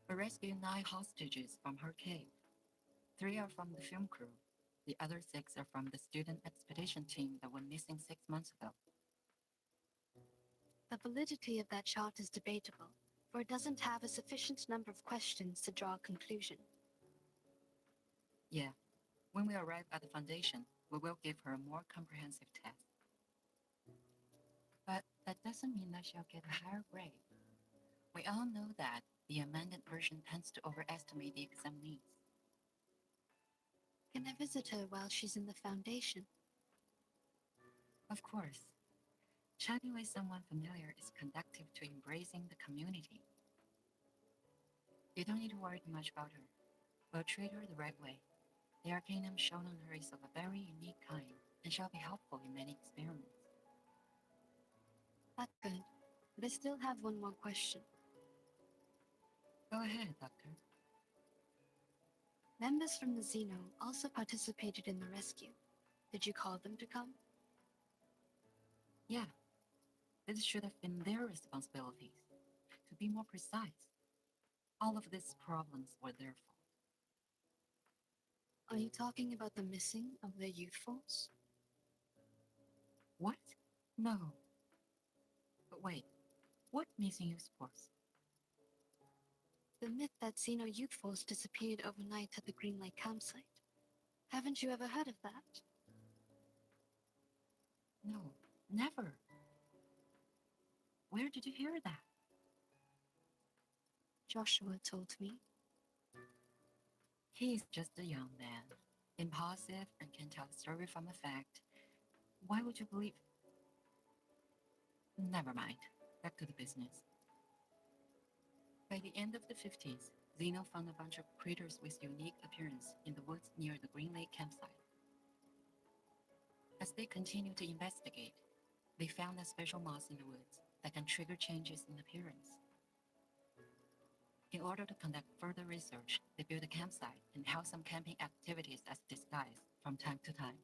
We rescued 9 hostages from her cave. 3 are from the film crew. The other 6 are from the student expedition team that went missing 6 months ago. The validity of that chart is debatable, for it doesn't have a sufficient number of questions to draw a conclusion. Yeah, when we arrive at the foundation, we will give her a more comprehensive test. But that doesn't mean that she'll get a higher grade. We all know that the amended version tends to overestimate the exam needs. Can I visit her while she's in the Foundation? Of course, chatting with someone familiar is conducive to embracing the community. You don't need to worry too much about her. We'll treat her the right way. The arcanum shown on her is of a very unique kind and shall be helpful in many experiments. That's good, but I still have one more question. Go ahead, Doctor. Members from the Xeno also participated in the rescue. Did you call them to come? Yeah, this should have been their responsibilities. To be more precise, all of these problems were their fault. Are you talking about the missing of their youth force? What? No. But wait, what missing youth force? The myth that Xeno youth force disappeared overnight at the Green Lake campsite. Haven't you ever heard of that? No, never. Where did you hear that? Joshua told me. He is just a young man, impulsive and can tell a story from a fact. Why would you believe? Never mind. Back to the business. By the end of the 50s, Zeno found a bunch of critters with unique appearance in the woods near the Green Lake campsite. As they continued to investigate, they found a special moss in the woods that can trigger changes in appearance. In order to conduct further research, they built a campsite and held some camping activities as disguise from time to time.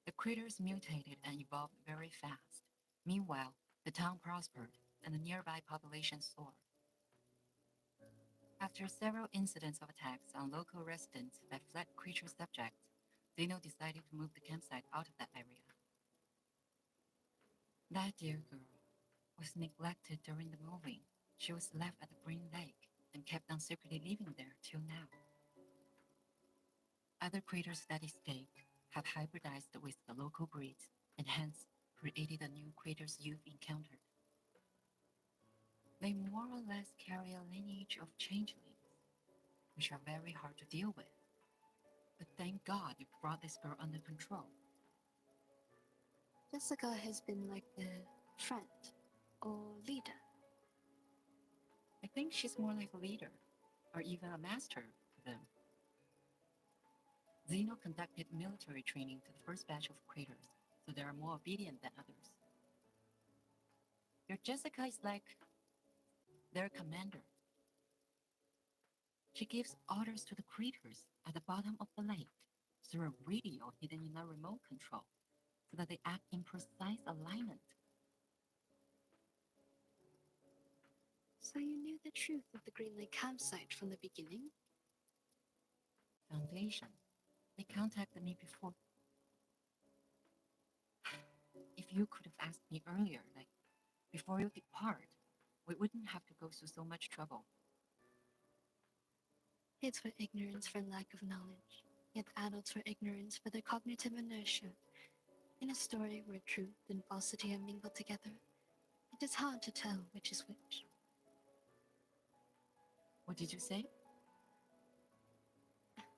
The critters mutated and evolved very fast. Meanwhile, the town prospered and the nearby population soared. After several incidents of attacks on local residents by flat creature subjects, Zeno decided to move the campsite out of that area. That dear girl was neglected during the moving. She was left at the Green Lake and kept on secretly living there till now. Other critters that escaped have hybridized with the local breeds and hence created the new critters you've encountered. They more or less carry a lineage of changelings, which are very hard to deal with. But thank God you brought this girl under control. Jessica has been like the friend or leader. I think she's more like a leader, or even a master to them. Zeno conducted military training to the first batch of critters, so they are more obedient than others. Your Jessica is like their commander. She gives orders to the critters at the bottom of the lake through a radio hidden in a remote control, so that they act in precise alignment. So you knew the truth of the Green Lake campsite from the beginning? Foundation. They contacted me before. If you could have asked me earlier, like before you depart, we wouldn't have to go through so much trouble. Kids were ignorance for lack of knowledge, yet adults were ignorance for their cognitive inertia. In a story where truth and falsity are mingled together, it is hard to tell which is which. What did you say?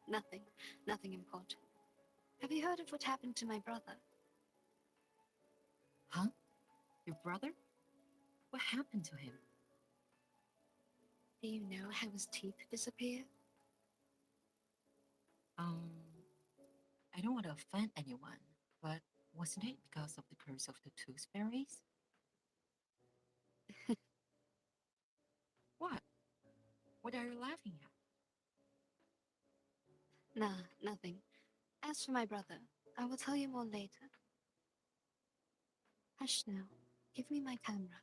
Nothing important. Have you heard of what happened to my brother? Huh? Your brother? What happened to him? Do you know how his teeth disappeared? I don't want to offend anyone, but wasn't it because of the curse of the tooth fairies? What? What are you laughing at? Nah, nothing. As for my brother, I will tell you more later. Hush now. Give me my camera.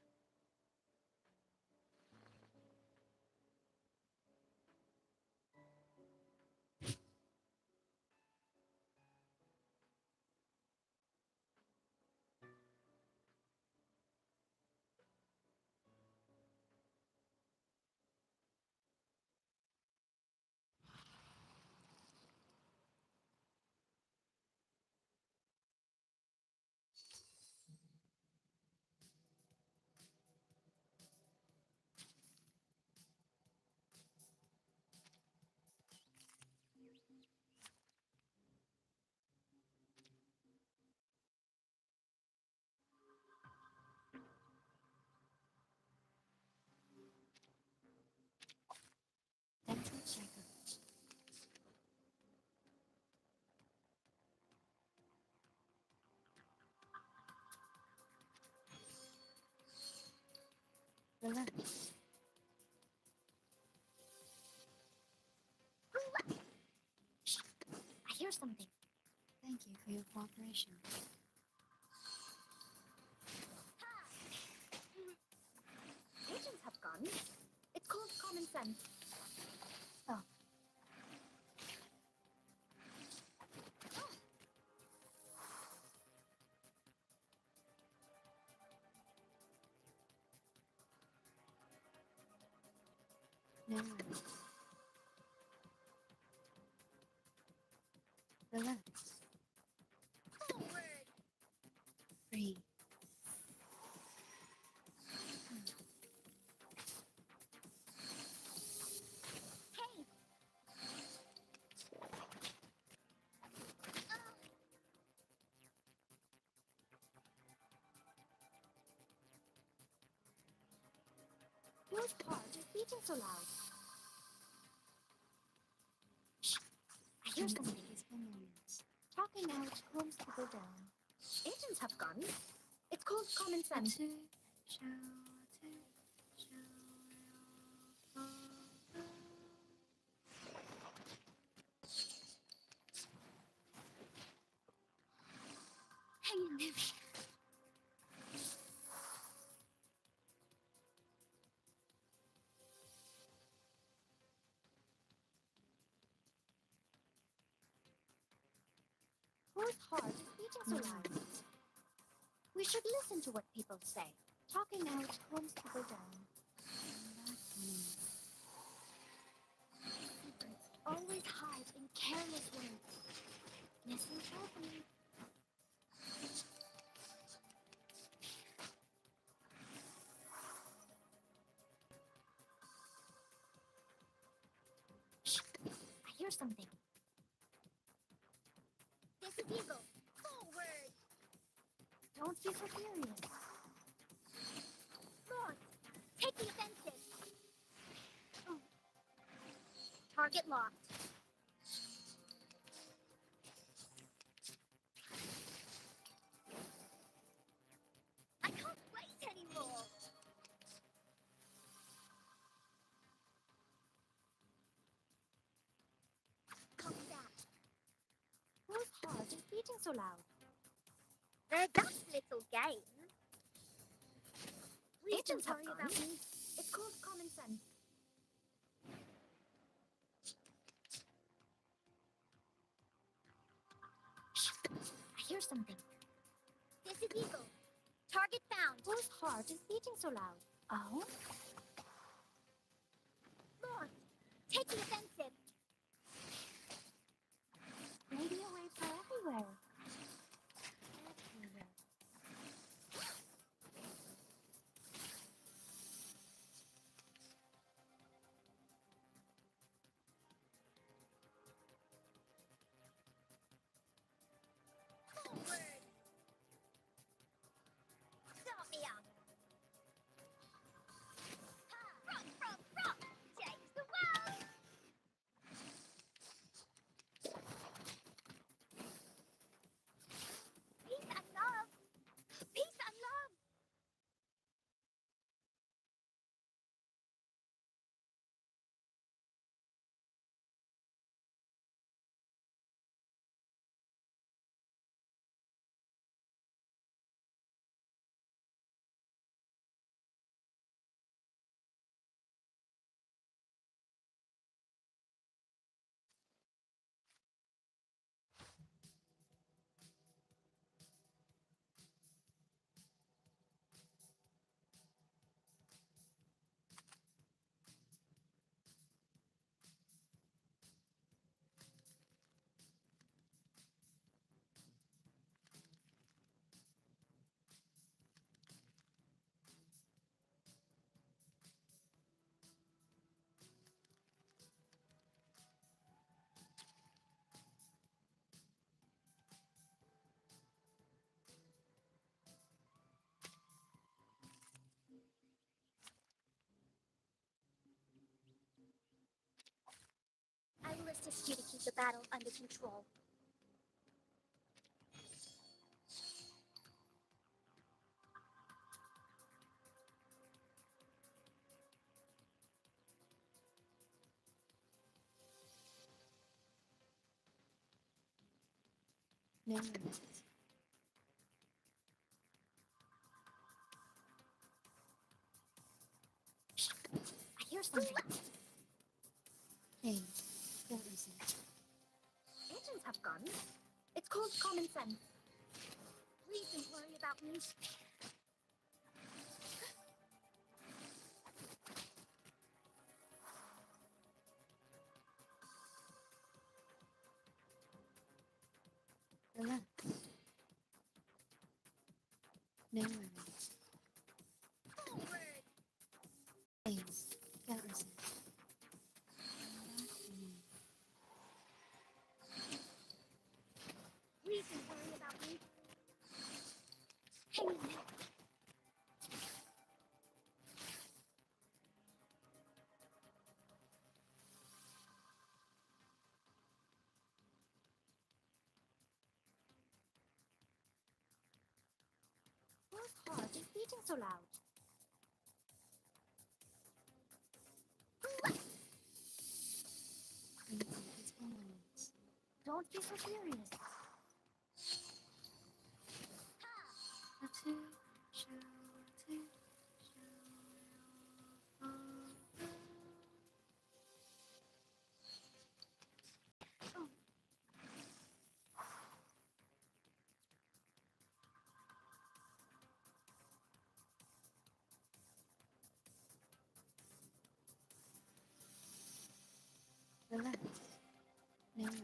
Dental checkup. Relax. I hear something. Thank you for your cooperation. Agents have guns. It's called common sense. Stop. No worries. Relax. Forward. Breathe. Hey! Whose heart is beating so loud? I hear Take something. peaceful moments. Talking out calms people down. Agents have guns. It's called common sense. Hang in there. Whose heart is beating so loud? We should listen to what people say. Talking out calms people down. Secrets always hide in careless ways. Listen carefully. Shh! I hear something. This is Eagle. Forward! Don't be so furious. Lord, take the offensive. Oh. Target locked. I can't wait anymore. Copy that. Whose heart is beating so loud? They're just little games. Please don't worry about me. It's called common sense. Shh. I hear something. This is Eagle. Target found. Whose heart is beating so loud? Oh? Lord, take the offensive. assist you to keep the battle under control. No worries. I hear something. Hey, don't listen. Agents have guns. It's called common sense. Please don't worry about me. Relax. No worries. Forward. Please, don't listen. Please don't worry about me. Hang in there. Whose heart is beating so loud? Please, peaceful moments. Don't be so serious. Tattoo, show, tattoo, Relax. No worries.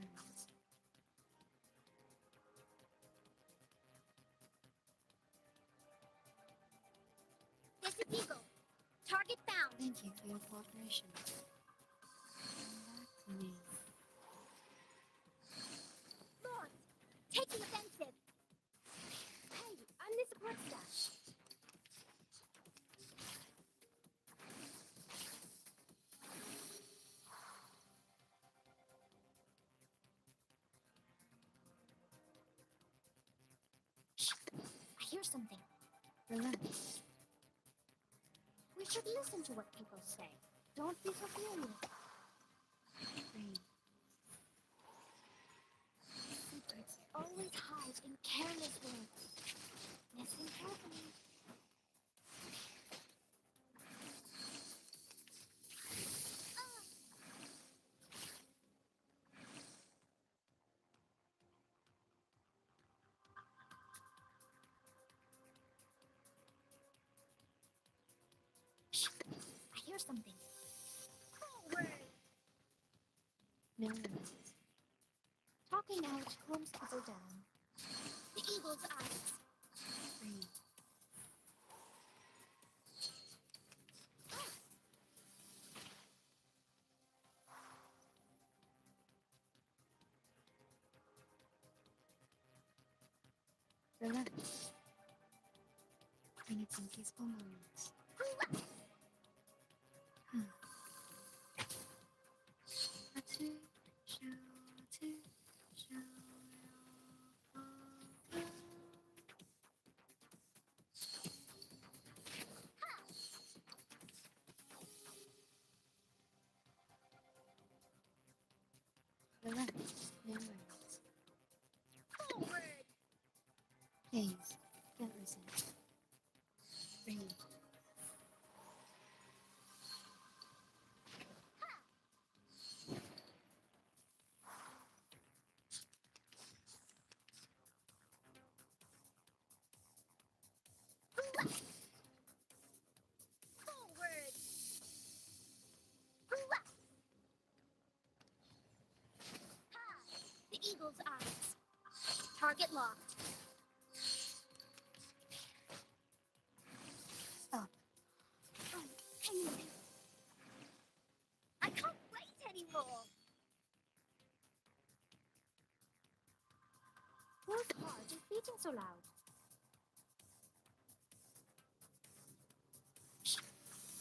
This is Eagle. Target found. Thank you for your cooperation. Come back to me. Lord, take the offensive. Hey, I'm the support staff. I hear something. Relax. We should listen to what people say. Don't be so furious. Breathe. Secrets always hide in careless words. Listen carefully. I hear something. Forward. No worries. Talking out calms people down. The eagle's eyes. Breathe. Relax. We need some peaceful moments. Tattoo, show, tattoo, show. Relax. No worries. Forward. Please, don't listen. Breathe. Forward. The eagle's eyes. Target locked. Stop. Oh, hang in there. I can't wait anymore. Whose heart is beating so loud?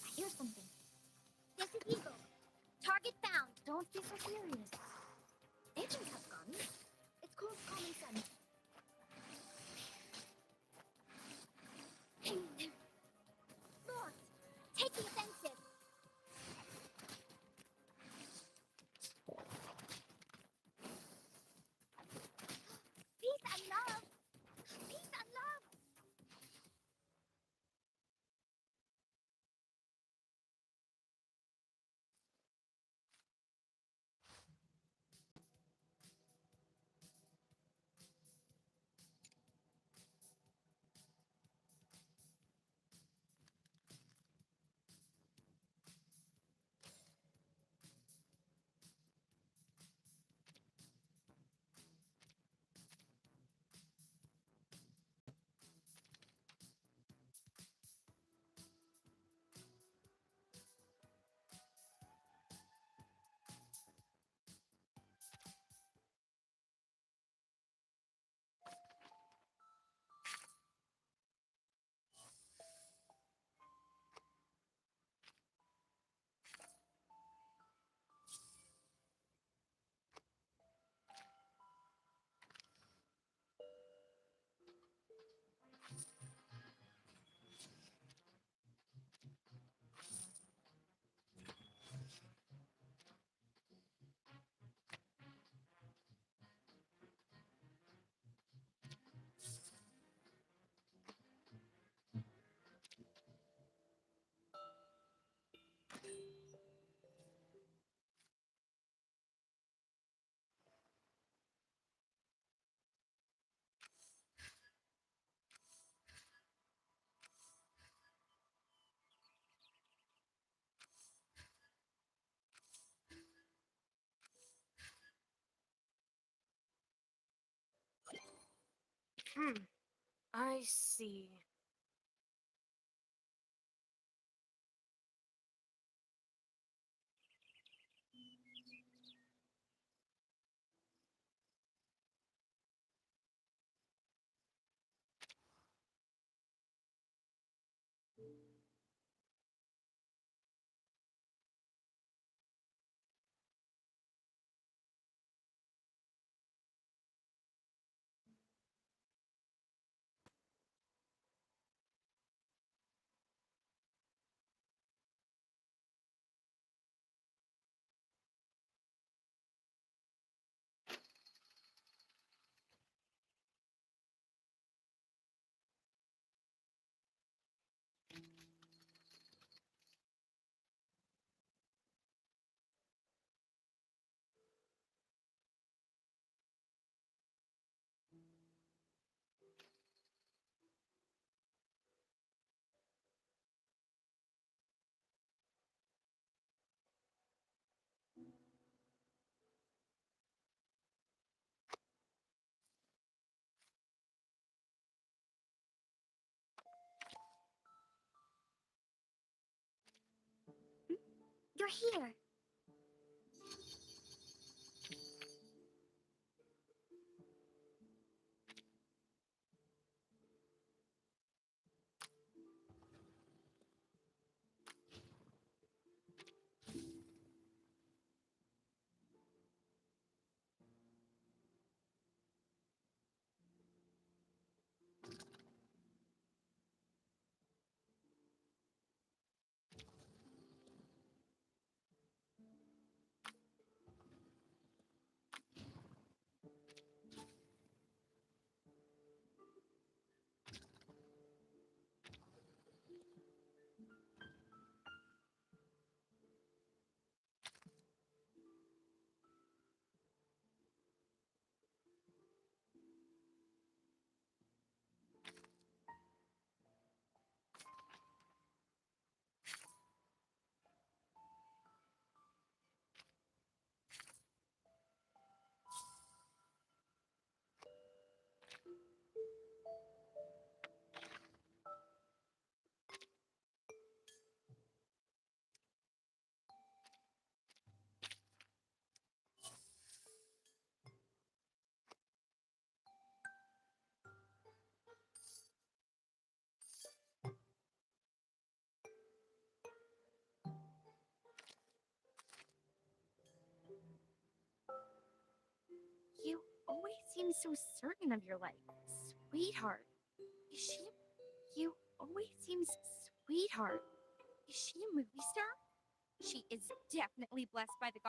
I hear something. This is Eagle. Target found. Don't be so furious. pigeons have guns. It's called common sense. Lord, take the offensive. Peace and love. Peace and love. I see. You're here. seem so certain of your life. Sweetheart. Is she? You always seem sweetheart. Is she a movie star? She is definitely blessed by the